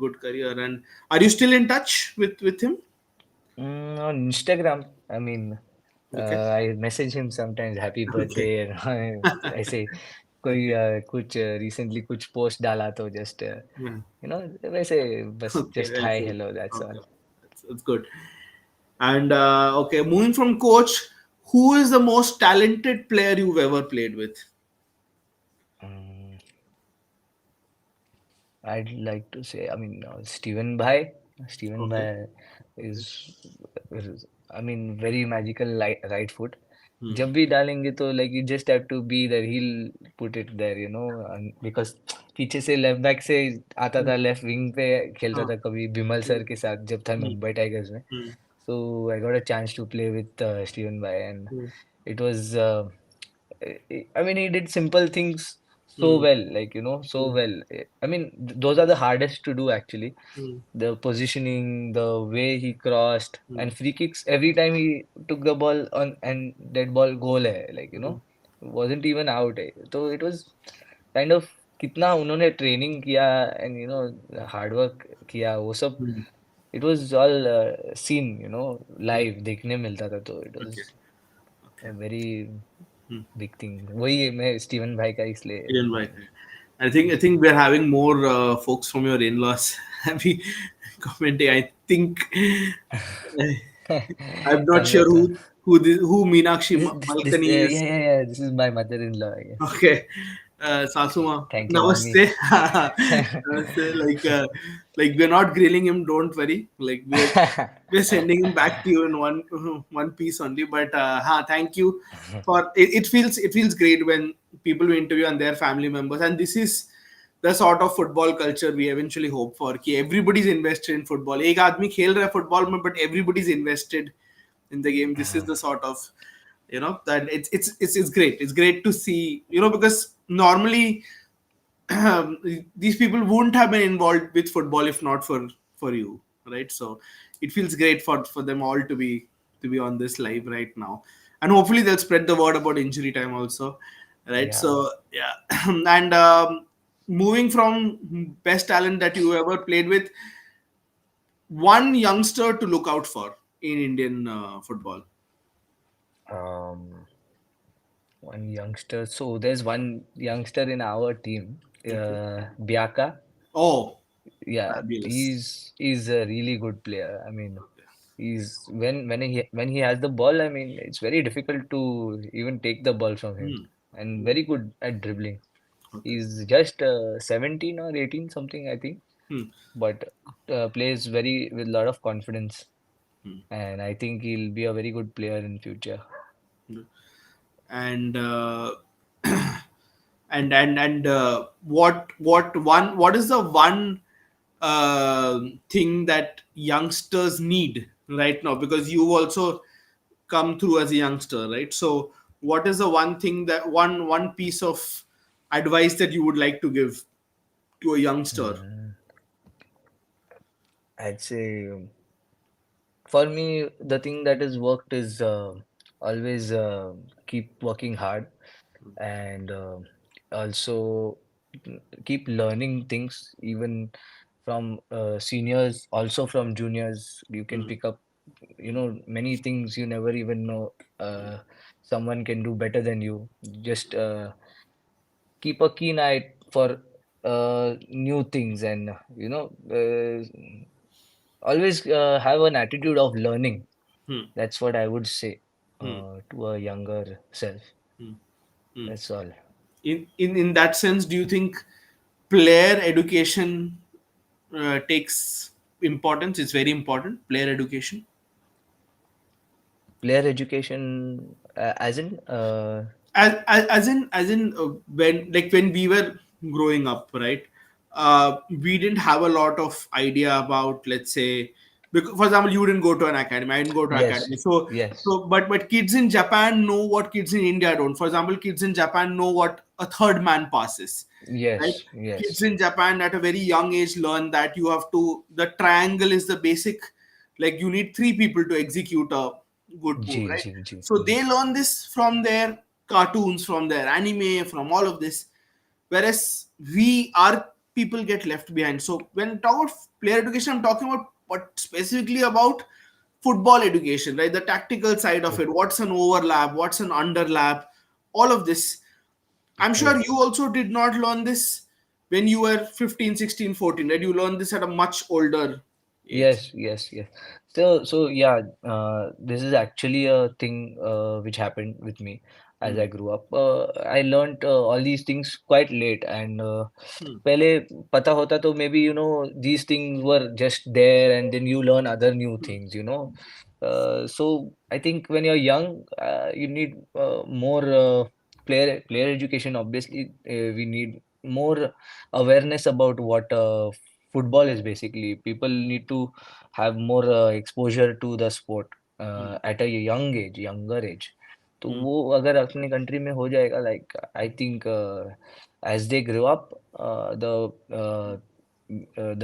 good career. And are you still in touch with him? on Instagram, I mean, Okay. I message him sometimes happy Okay. birthday and ऐसे कोई कुछ recently कुछ post डाला तो just Yeah. वैसे बस Okay, just well hi said. Hello, that's Okay, all. that's good. And okay, moving from coach, who is the most talented player you've ever played with? I'd like to say, I mean, Steven Bhai. Steven Okay. Bhai Okay. is, I mean, very magical right foot. Hmm. जब भी डालेंगे तो like you just have to be there. He'll put it there, and because पीछे से left back से आता Hmm. था, left wing पे खेलता Ah. था कभी बिमल Hmm. सर के साथ जब था Hmm. मुंबई टाइगर्स में। Hmm. So I got a chance to play with Steven Bhai, and Hmm. it was I mean, he did simple things so Hmm. well, like, so Hmm. well. I mean, those are the hardest to do actually. Hmm. The positioning, the way he crossed, Hmm. and free kicks every time he took the ball on, and that ball goal hai, like, Hmm. wasn't even out. So it was kind of कितना उन्होंने training किया and hard work किया वो सब, Hmm. it was all seen, Hmm. live देखने मिलता था, तो it Okay. was Okay. a very Hmm. Big thing. वही मैं स्टीवन भाई का इसलिए Ian White. I think we're having more folks from your in-laws happy commenting. I think I'm not sure congrats man, who Meenakshi this Malkani yeah, is. yeah, yeah, this is my mother-in-law, I guess. Okay, Sasuma, Thank you mummy. namaste. Namaste. Like we're not grilling him. Don't worry. Like we're sending him back to you in one piece only. But thank you for it. It feels great when people we interview and their family members. And this is the sort of football culture we eventually hope for. कि everybody's invested in football. एक आदमी खेल रहा है football में, but everybody's invested in the game. This is the sort of that it's great. It's great to see, because normally these people wouldn't have been involved with football if not for you, right? So it feels great for them all to be on this live right now, and hopefully they'll spread the word about injury time also, right? Yeah. So yeah. And moving from best talent that you ever played with, one youngster to look out for in Indian football. um One youngster, so there's one youngster in our team, Okay. Biaka. Oh, Yeah, fabulous. he's a really good player. I mean, Okay. he's when he has the ball, I mean, it's very difficult to even take the ball from him, Hmm. and very good at dribbling. Okay. He's just 17 or 18 something, I think, Hmm. but plays very with a lot of confidence, Hmm. and I think he'll be a very good player in future. and what is the one thing that youngsters need right now, because you also come through as a youngster, right? So what is the one thing, that one piece of advice that you would like to give to a youngster? Mm, I'd say for me, the thing that has worked is always keep working hard and also keep learning things even from seniors, also from juniors. You can Hmm. pick up, many things you never even know. Someone can do better than you. Just keep a keen eye for new things and always have an attitude of learning. Hmm. That's what I would say Hmm. to a younger self. Hmm. Hmm. That's all. In that sense, do you think player education takes importance? It's very important, player education. Player education, as in, When, like, when we were growing up, right? We didn't have a lot of idea about, let's say, because, for example, you didn't go to an academy, I didn't go to yes, academy. So yes, but kids in Japan know what kids in India don't. For example, kids in Japan know what a third man passes, right? yes, Kids yes. in Japan at a very young age learn that you have to, the triangle is the basic, like you need three people to execute a good move, G, right? G, G, So G. they learn this from their cartoons, from their anime, from all of this, whereas we, our people get left behind. So when I talk about player education, I'm talking about what specifically about football education, right? The tactical side of True, it, what's an overlap, what's an underlap, all of this. I'm sure true. you also did not learn this when you were 15, 16, 14, right? You learned this at a much older age. Yes, yes, yes. So yeah, this is actually a thing which happened with me as Hmm. I grew up. I learned all these things quite late, and Hmm. पहले पता होता तो maybe these things were just there, and then you learn other new things. So I think when you're young, you need more player education. Obviously, we need more awareness about what football is basically. People need to have more exposure to the sport Hmm. at a young age, younger age. तो Hmm. वो अगर अपने country में हो जाएगा like I think as they grow up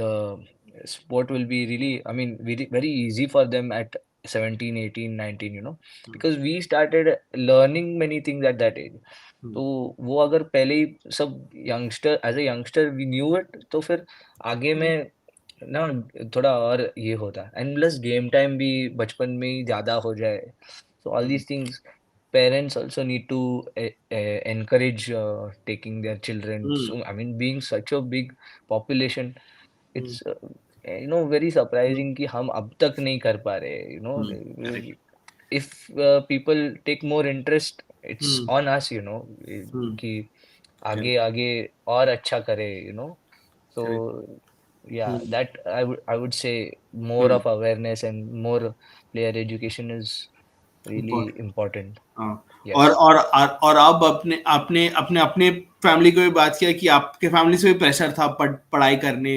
the sport will be really, I mean, very very easy for them at 17, 18, 19, Hmm. because we started learning many things at that age. Hmm. तो वो अगर पहले ही सब youngster as a youngster we knew it तो फिर आगे में ना थोड़ा और ये होता एंड प्लस गेम टाइम भी बचपन में ही ज़्यादा हो जाए so all Hmm. these things parents also need to encourage taking their children, Hmm. so I mean being such a big population Hmm. it's very Hmm. surprising कि हम अब तक नहीं कर पा रहे Hmm. Correct. if people take more interest it's Hmm. on us Hmm. कि Correct. आगे आगे और अच्छा करे so Correct. yeah Hmm. that I would say more Hmm. of awareness and more player education is really Important. important. हाँ. Yes, और अब अपने अपने अपने अपने फैमिली को भी बात किया कि आपके फैमिली से भी प्रेशर था पढ़ाई करने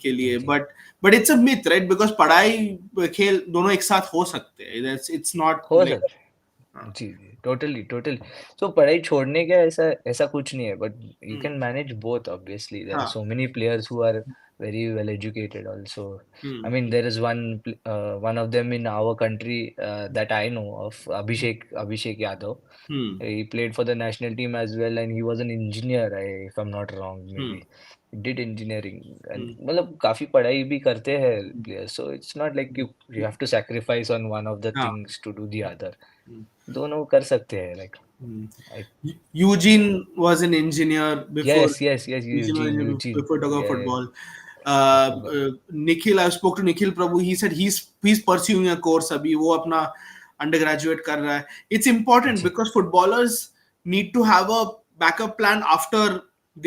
के लिए, जी but it's a myth, right? Because पढ़ाई खेल दोनों एक साथ हो सकते हैं, इट्स नॉट हो लाइक. सकता है जी जी टोटली टोटली सो पढ़ाई छोड़ने का ऐसा ऐसा कुछ नहीं है but you can manage both obviously there are हाँ. So many players who are very well educated also. I hmm. mean there is one of them in our country that I know of, Abhishek Yadav. Hmm. He played for the national team as well, and he was an engineer, if I'm not wrong, hmm. maybe. He did engineering. And हम्म. मतलब काफी पढ़ाई भी करते हैं players. So it's not like you have to sacrifice on one of the हाँ. things to do the other. हम्म. दोनों कर सकते हैं like hmm. I Eugene was an engineer before. yes yes yes Eugene was an Eugene engineer Eugene before talking about yeah football. of football Nikhil, I spoke to Nikhil Prabhu. He said he's pursuing a course. अभी वो अपना undergraduate कर रहा है. It's important ji because footballers need to have a backup plan after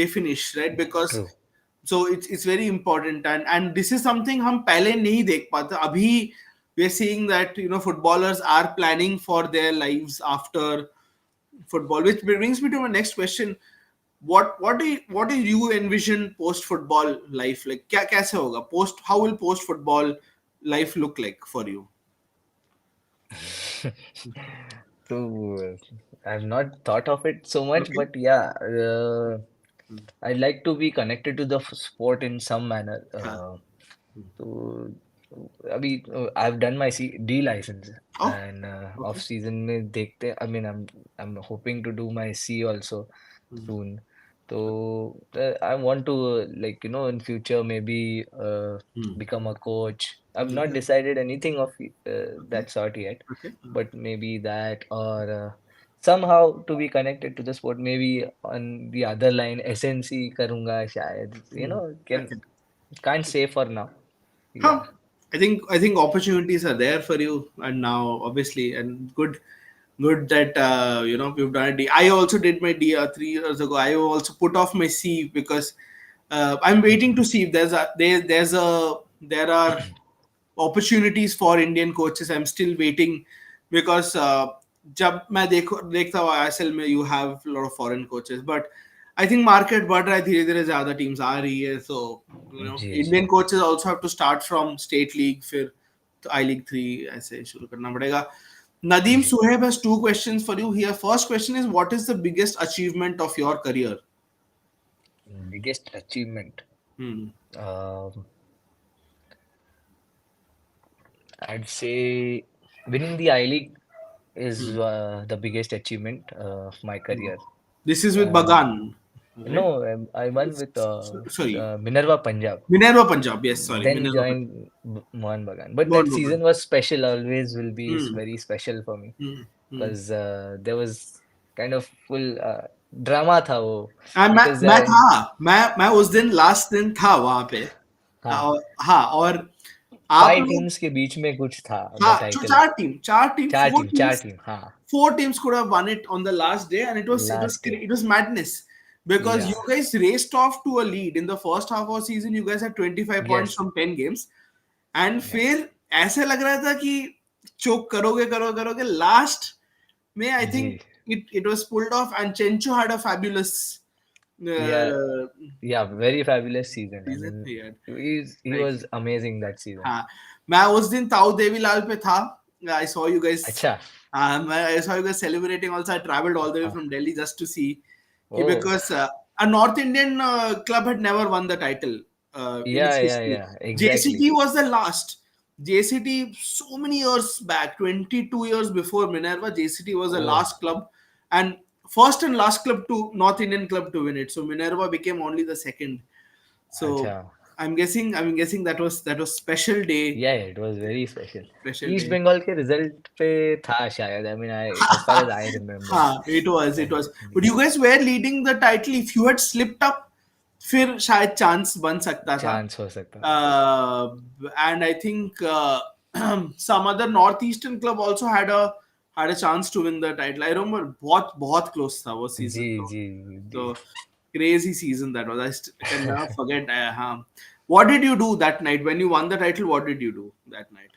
they finish, right? Because true so it's very important, and this is something हम पहले नहीं देख पाते. अभी we're seeing that footballers are planning for their lives after football, which brings me to my next question. What do you envision post football life, like क्या कैसे होगा post, how will post football life look like for you? So I've not thought of it so much, Okay. but yeah, I'd like to be connected to the sport in some manner. हाँ. तो अभी I've done my D license Oh, and okay. off season में देखते I mean I'm hoping to do my C also soon. So I want to like in future maybe Hmm. become a coach. I've not Okay. decided anything of Okay. that sort yet, Okay. but maybe that or somehow to be connected to the sport. Maybe on the other line SNC करूँगा शायद. Can Okay. can't say for now. Huh. Yeah. I think opportunities are there for you, and now obviously, and good that you've done a D. I also did my D 3 years ago. I also put off my C because I'm waiting to see if there are opportunities for Indian coaches. I'm still waiting because जब मैं देखता हूँ ISL में you have a lot of foreign coaches, but I think market बढ़ रहा है, धीरे धीरे ज्यादा teams आ रही है, so ji ji Indian coaches also have to start from state league, फिर I League 3 ऐसे शुरू करना पड़ेगा. Nadeem ji Suhaib has two questions for you here. First question is, what is the biggest achievement of your career? biggest achievement. Hmm. Um, I'd say winning the I League is Hmm. the biggest achievement of my career. This is with And Bagan, right? no, I won with Sorry, Minerva Punjab. Minerva Punjab. Yes, sorry, Then Minerva Punjab. joined Mohan Bagan. But that Bon season was special, always will be Hmm. very special for me Hmm. Hmm. because there was kind of full drama था वो because मैं था, मैं उस दिन last दिन था वहां पे. हाँ हाँ, और आप 5 लोग. टीम्स के बीच में कुछ था द हाँ, टाइटल चार टीम, फोर चार टीम्स. टीम हाँ Four teams could have won it on the last day, and last day it was madness because या you guys raced off to a lead in the first half of the season. You guys had 25 points yes from 10 games, and yes फिर ऐसे लग रहा था कि चोक करोगे last में. I जी think it was pulled off, and Chencho had a fabulous या uh, या very fabulous season I season. mean Yeah, he like. was amazing that season हाँ, मैं उस दिन ताऊ देवीलाल पे था. I saw you guys. अच्छा I saw you guys celebrating. Also, I traveled all the way हाँ from Delhi just to see. Oh Because a North Indian club had never won the title in its history. या exactly JCT was the last. JCT so many years back, 22 years before Minerva, JCT was the oh last club, and first and last club to North Indian club to win it. So Minerva became only the second. अच्छा So I'm guessing that was special day. Yeah, it was very special. Special east day. Bengal के रिजल्ट पे था शायद I mean I as far as I remember हाँ, it was. But ji you guys were leading the title. If you had slipped up, फिर शायद chance बन सकता था. चांस हो सकता था Uh, and I think some other northeastern club also had a chance to win the title. I remember बहुत close था वो जी season. Ji ji So crazy season that was. Can never forget. What did you do that night when you won the title? What did you do that night?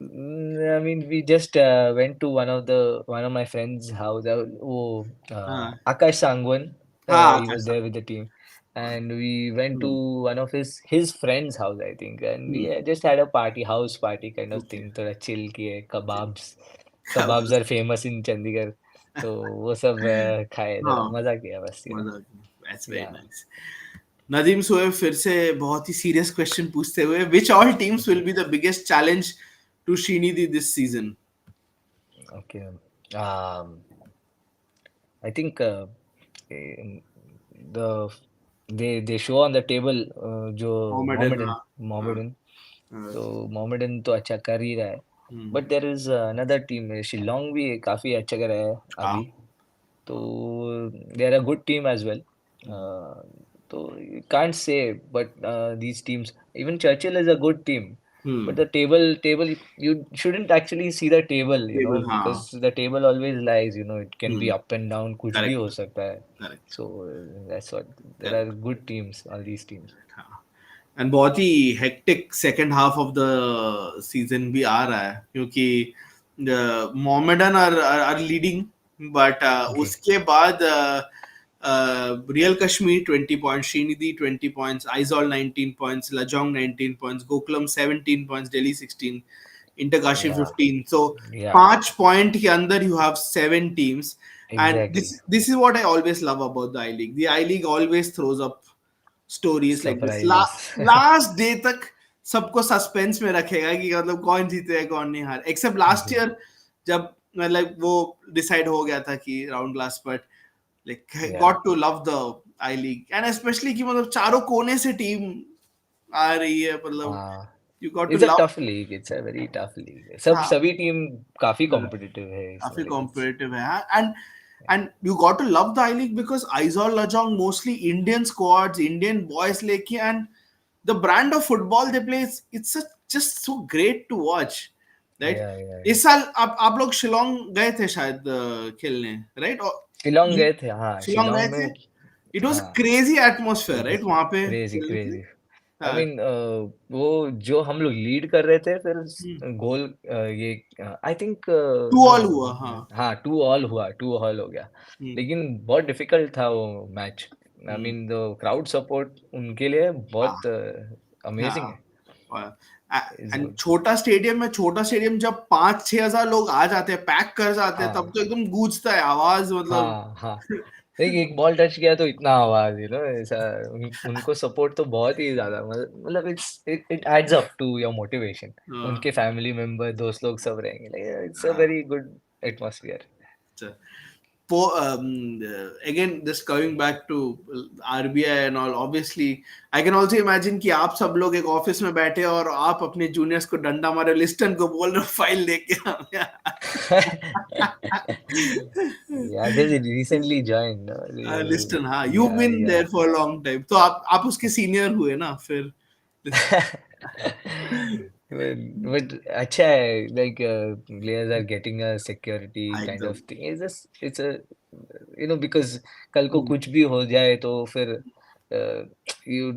I mean, we just went to one of my friends' house. हाँ, Akash Sangwan, हाँ, he was कैसा. there with the team, and we went to one of his friend's house, I think, and we just had a house party kind of Okay. thing. थोड़ा chill किए, kebabs खबर. are famous in Chandigarh, तो वो सब खाए, थोड़ा हाँ, मजा किया बस, मजा. That's very yeah. nice. Nadeem Shoaib फिर से बहुत ही सीरियस क्वेश्चन पूछते हुए, which all teams will be the biggest challenge to Sreenidi this season? Okay. I think eh, the they show on the table जो Mohammedan. Mohammedan हाँ, Mohammedan हाँ, तो Mohammedan तो अच्छा कर ही रहा है हम्म, but there is another team Shillong भी काफी अच्छा कर रहा है हाँ, अभी तो they are a good team as well uh, so you can't say but these teams even Churchill is a good team but hmm, the table you shouldn't actually see the table table, because हाँ, the table always lies it can be hmm, up and down कुछ भी correct, हो सकता है correct, so that's what there are correct, good teams all these teams हाँ. And बहुत ही hectic second half of the season भी आ रहा है, क्योंकि Mohammedan are leading but Okay. उसके बाद real Kashmir 20 points, Sreenidhi 20 points, Aizawl 19 points, Lajong 19 points, Gokulam 17 points, Delhi 16, Inter Kashi Yeah. 15. So Yeah. 5 point के अंदर you have 7 teams. And this Exactly. this is what I always love about the I League. The I League always throws up stories like this. Surprises. Last day तक सबको suspense में रखेगा कि मतलब कौन जीते है कौन नहीं हार, एक्सेप्ट लास्ट ईयर जब मतलब वो डिसाइड हो गया था कि round last, but like Yeah. Got to love the I league and specially कि मतलब चारों कोने से टीम आ रही है, मतलब हाँ, you got to it's a love. Tough league, it's a very tough league, सब हाँ, सभी टीम काफी कॉम्पिटिटिव है इसमें, काफी लाइक इट्स कॉम्पिटिटिव है. And you got to love the I League because Aizawl Lajong mostly Indian squads, Indian boys लेके, and the brand of football they play, it's just so great to watch, right? या या इस साल आप लोग शिलोंग गए थे शायद खेलने, right? और शिलोंग you- गए थे, हाँ शिलोंग शिलोंग गए थे. में. It was हाँ, crazy atmosphere, it right? Was वहां पे क्रेजी खेलने के लिए. क्रेजी. आई हाँ. मीन वो जो हम लोग लीड कर रहे थे, फिर हम्म. गोल, ये आई थिंक, 2-2 नो, हुआ, हाँ. हाँ 2-2 हुआ, 2-2 हो गया. हम्म. लेकिन बहुत डिफिकल्ट था वो match. I hmm. Mean the crowd support उनके लिए हाँ. बहुत अमेजिंग है. हाँ. Is and good. छोटा स्टेडियम में, छोटा स्टेडियम जब 5-6 हजार लोग आ जाते हैं, पैक कर जाते हैं, तब हाँ तो एकदम गूंजता है आवाज, मतलब. हाँ हाँ. नहीं, एक बॉल टच किया तो इतना आवाज, ऐसा. उनको सपोर्ट तो बहुत ही ज्यादा, मतलब it adds up to your motivation. हाँ. उनके फैमिली मेंबर, दोस्त लोग सब रहेंगे, इट्स अ हाँ. Very good atmosphere. अच्छा. Again, just coming back to RBI and all, obviously I can also imagine कि आप सब लोग एक ऑफिस में बैठे और आप अपने जूनियर्स को डंडा मारे, लिस्टन को बोल रहे हो फाइल लेके Yeah, they recently joined. Liston, हाँ, you Yeah, been yeah. There for long time, तो आप उसके सीनियर हुए ना फिर. But अच्छा है, like players are getting a security kind एकदम. of thing. It's a because कल को कुछ भी हो जाए तो फिर uh, you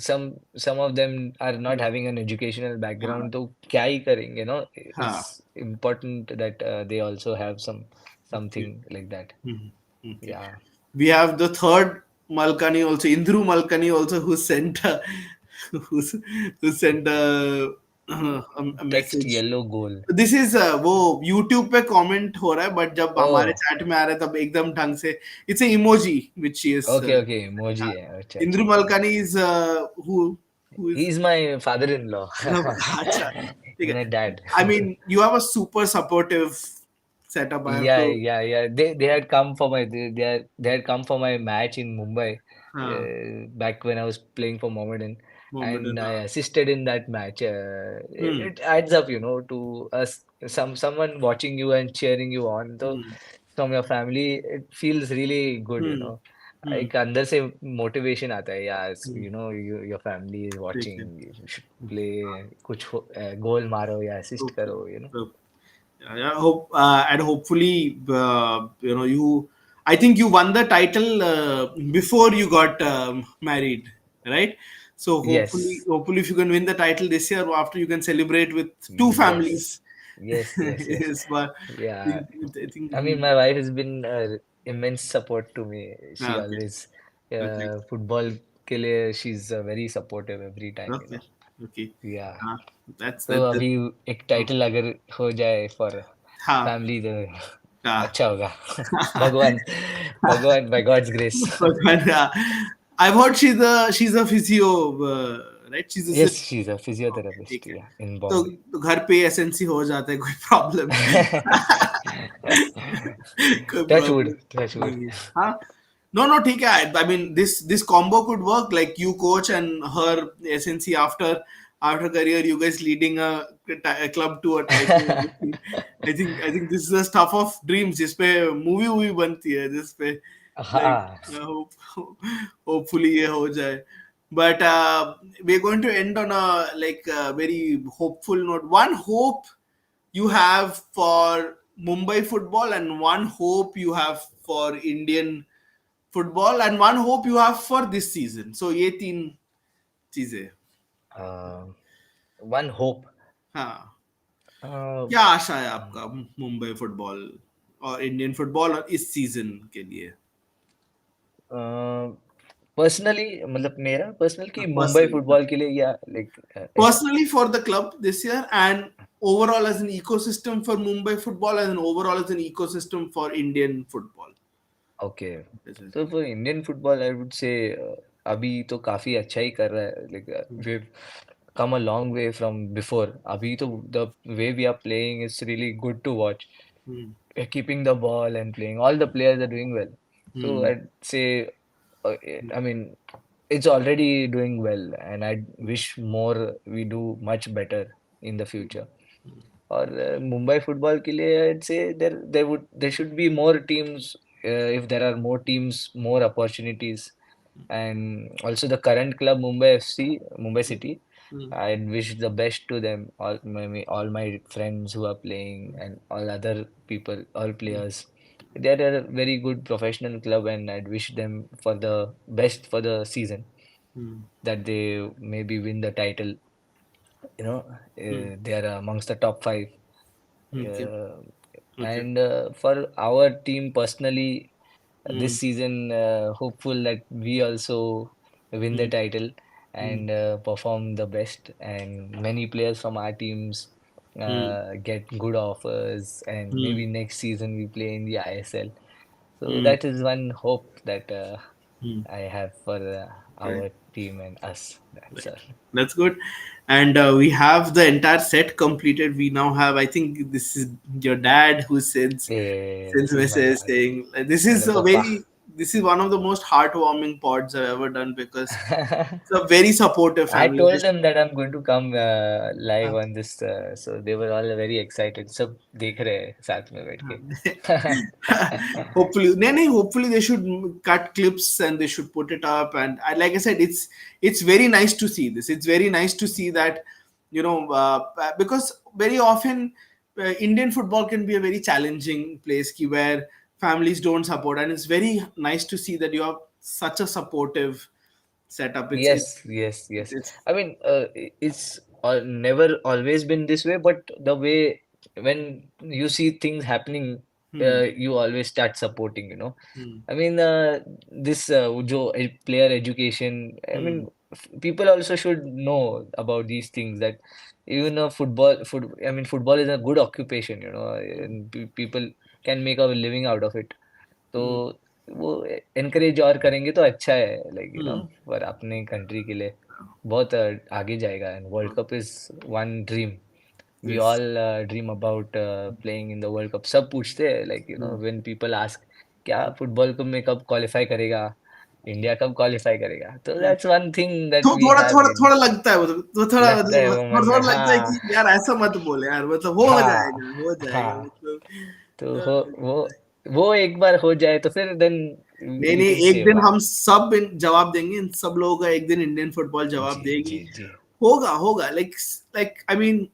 some of them are not having an educational हाँ. background, तो क्या ही करेंगे, no? हाँ. It's important that they also have Okay. something like that. Okay. Yeah. We have the third Malkani also, Indru Malkani also, who sent who's, who sent a Text message. yellow goal. This is वो YouTube पे comment हो रहा है, but जब हमारे Oh, chat में आ रहा है तब एकदम ढंग से, it's a emoji which is. okay, okay. Emoji है. अच्छा, इंद्रू अच्छा. Malkani is who is. He's my father-in-law. अच्छा, ठीक है. My dad. I mean, you have a super supportive setup. I have Yeah, to. yeah, yeah. They had come for they had come for my match in Mumbai, हाँ. back when I was playing for Mohammedan, Mohammedan, and I हाँ. assisted in that match. Hmm. It adds up, to us, someone watching you and cheering you on. So hmm. from your family, it feels really good. हम्म. एक अंदर से motivation आता है यार, हम्म. your family is ठीक है. watching, you should play, कुछ गोल मारो या असिस्ट Okay. करो. So, yeah, hope and hopefully, you. I think you won the title before you got married, right? So Yes. hopefully, if you can win the title this year, after you can celebrate with two Yes, families. yes, yes, yes. Yes, but Yeah. I think I mean, my wife has been immense support to me. She okay, always, okay, football के लिए, she's very supportive every time. okay, okay. Yeah. Uh, that's तो that. अभी एक title अगर हो जाए for हाँ. Family तो हाँ. अच्छा होगा. भगवान भगवान by God's grace. But, I've heard she's a physio, right? She's a. Yes, she's a Okay, physiotherapist, ठीक है. yeah, in तो Bombay. घर पे एसएनसी हो जाता है, कोई प्रॉब्लम कोई Touch wood, problem touch wood. नहीं है. हाँ. No, no, ठीक है. I mean, this combo could work. Like you coach and her SNC after career, you guys leading a club to a title. I think this is the stuff of dreams. जिस पे movie बनती है, जिस पे like हाँ. hopefully ये हो जाए. But we're going to end on a very hopeful note. One hope you have for Mumbai football, and one hope you have for Indian football, and one hope you have for this season. So ये तीन चीजें. Uh, one hope. हाँ. Uh, क्या आशा है आपका Mumbai football और Indian football और इस सीजन के लिए? पर्सनली मतलब मेरा पर्सनल कि मुंबई पर्सनली, फुटबॉल के लिए या लाइक ऐसा. personally for the club this year, and overall as an ecosystem for Mumbai football, and overall as an ecosystem for Indian football. Okay. This is- so for Indian football I would say अभी तो काफी अच्छा ही कर रहा है. Like we come a long way from before. Abhi to the way we are playing is really good to watch. Hmm. We're keeping the ball and playing. All the players are doing well. So Hmm. I'd say, I mean, it's already doing well, and I wish more we do much better in the future. और Mumbai football के लिए I'd say there should be more teams. If there are more teams, more opportunities, and also the current club Mumbai FC, Mumbai City. Hmm. I'd wish the best to them, all my friends who are playing and all other people, all players. They are a very good professional club, and I'd wish them for the best for the season, Hmm. that they maybe win the title. Hmm. They are amongst the top five. Okay. Uh, Okay. and for our team personally, Hmm. this season, hopeful that we also win the Hmm. title Hmm. and perform the best. And many players from our teams Hmm. get good offers, and Hmm. maybe next season we play in the ISL. So Hmm. that is one hope that Hmm. I have for Right. our team and us. That's Right. all. That's good. And we have the entire set completed. We now have, I think this is your dad who Yeah, sends this is my message dad. saying like, Hello, Papa. this is one of the most heartwarming pods I've ever done because it's a very supportive I family. told them that I'm going to come live on this, so they were all very excited. सब देख रहे हैं साथ में बैठ के. Hopefully, hopefully they should cut clips and they should put it up. And like I said, it's very nice to see this. It's very nice to see that, because very often Indian football can be a very challenging place where families don't support, and it's very nice to see that you have such a supportive setup. Yes, yes, yes. It's I mean, it's never always been this way, but the way when you see things happening, hmm, you always start supporting. hmm, I mean, this player education, I hmm, mean, people also should know about these things, that even I mean, football is a good occupation, and people can make a living out of it. तो hmm, वो encourage और करेंगे तो अच्छा है, like hmm. पर अपने country के लिए बहुत आगे जाएगा. And world cup is one dream. We Yes. All dream about playing in the world cup. सब पूछते हैं, like Hmm. When people ask क्या फुटबॉल को में कब क्वालिफाई करेगा, इंडिया कब क्वालिफाई करेगा. तो दैट्स वन थिंग दैट तो वी थोड़ा हैव थोड़ा इन थोड़ा लगता है वो तो थोड़ा लगता है मतलब वो थोड़ा मन में. थोड़ा लगता है हाँ, कि यार ऐसा मत बोले यार, मतलब हाँ, हो जाएगा हाँ. मतलब तो थोड़ा हो वो लगता है। वो एक बार हो जाए तो फिर देन नहीं वी नहीं, कैन एक से दिन वाओ. हम सब जवाब देंगे, इन सब लोगों का एक दिन इंडियन फुटबॉल जवाब जी, देगी। जी, जी. होगा होगा लाइक आई मीन,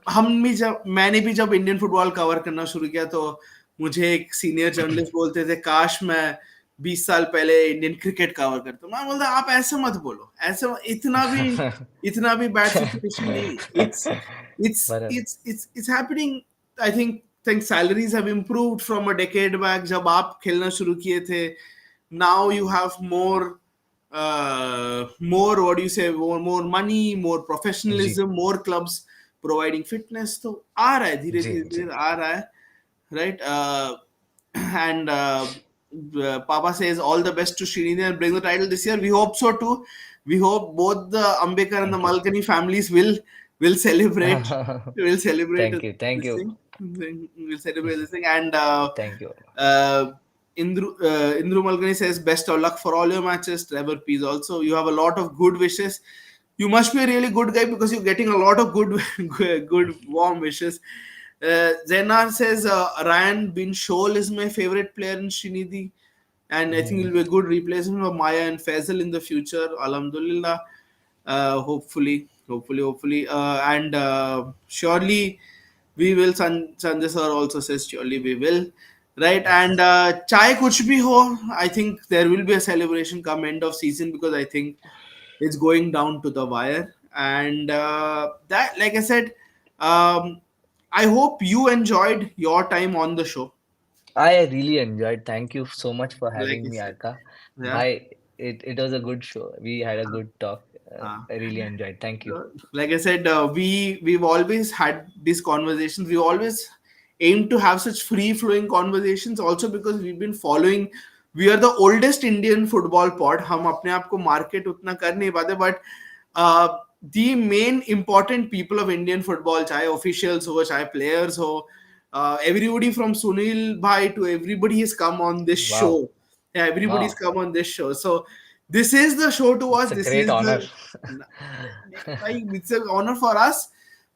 हम भी जब मैंने भी जब इंडियन फुटबॉल कवर करना शुरू किया तो मुझे एक सीनियर जर्नलिस्ट बोलते थे काश मैं 20 साल पहले इंडियन क्रिकेट कवर करता। मैं बोलता आप ऐसे मत बोलो, इतना भी बैड सिचुएशन नहीं। बराबर. It's happening. I think salaries have improved from a decade back जब आप खेलना शुरू किए थे। Now you have more what do you say, more money, more जी, professionalism, more clubs providing fitness. तो आ रहा है धीरे जी, धीरे जी. धीरे आ रहा है, right? And Papa says all the best to Sreenidi and bring the title this year. We hope so too. We hope both the Ambekar and the thank you. Malkani families will celebrate thank this you. thing. We'll celebrate this thing. And thank you. uh, Indru Malgani says, best of luck for all your matches. Trevor Pease also. You have a lot of good wishes. You must be a really good guy because you're getting a lot of good warm wishes. Zenar says, Ryan Bin Shoal is my favorite player in Srinidhi. And I think he'll be a good replacement for Maya and Faisal in the future. Alhamdulillah. Hopefully. And surely we will. Sanjay sir also says surely we will. Right. And yes. chai kuch bhi ho. I think there will be a celebration come end of season because I think it's going down to the wire. And that, like I said, um, I hope you enjoyed your time on the show. I really enjoyed. Thank you so much for Like having I me, said, Arka. yeah. Bye. It was a good show. We had a good talk. Uh, I really enjoyed. Thank you. like I said, we've always had these conversations. We always aim to have such free flowing conversations. Also because we've been following. We are the oldest Indian football pod. हम अपने आप को market उतना कर नहीं पाते, but the main important people of Indian football, चाहे officials हो, चाहे players हो, everybody from Sunil Bhai to everybody has come on this Wow. show. Yeah, everybody's Wow. come on this show. So this is the show to It's us. a This great is honor. the like it's an honor for us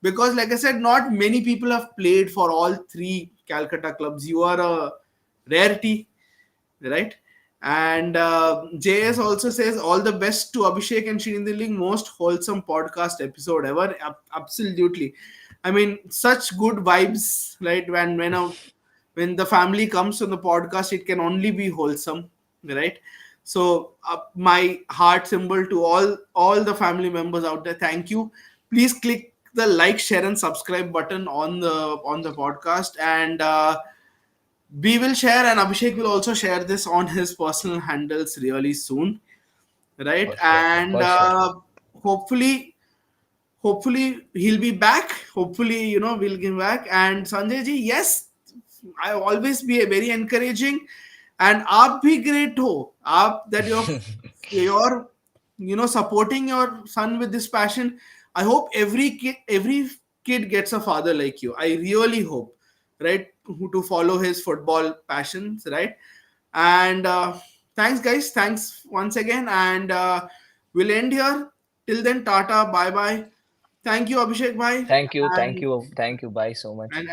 because, like I said, not many people have played for all three Calcutta clubs. You are a rarity, right? And JS also says all the best to Abhishek and Sreenidi. Most wholesome podcast episode ever. Absolutely. I mean, such good vibes, right? When the family comes on the podcast, it can only be wholesome, right? So my heart symbol to all the family members out there. Thank you. Please click the like, share, and subscribe button on the podcast, and we will share, and Abhishek will also share this on his personal handles really soon, right? For sure. And For sure. hopefully hopefully he'll be back. Hopefully, we'll get back. And Sanjay ji, yes, I always be a very encouraging, and aap bhi great ho. Aap that you're supporting your son with this passion. I hope every kid gets a father like you. I really hope, right, who to follow his football passions, right? And thanks, guys. Thanks once again, and we'll end here. Till then, Tata, bye bye. Thank you, Abhishek bhai, Thank you. Thank and you. Thank you. Bye so much. and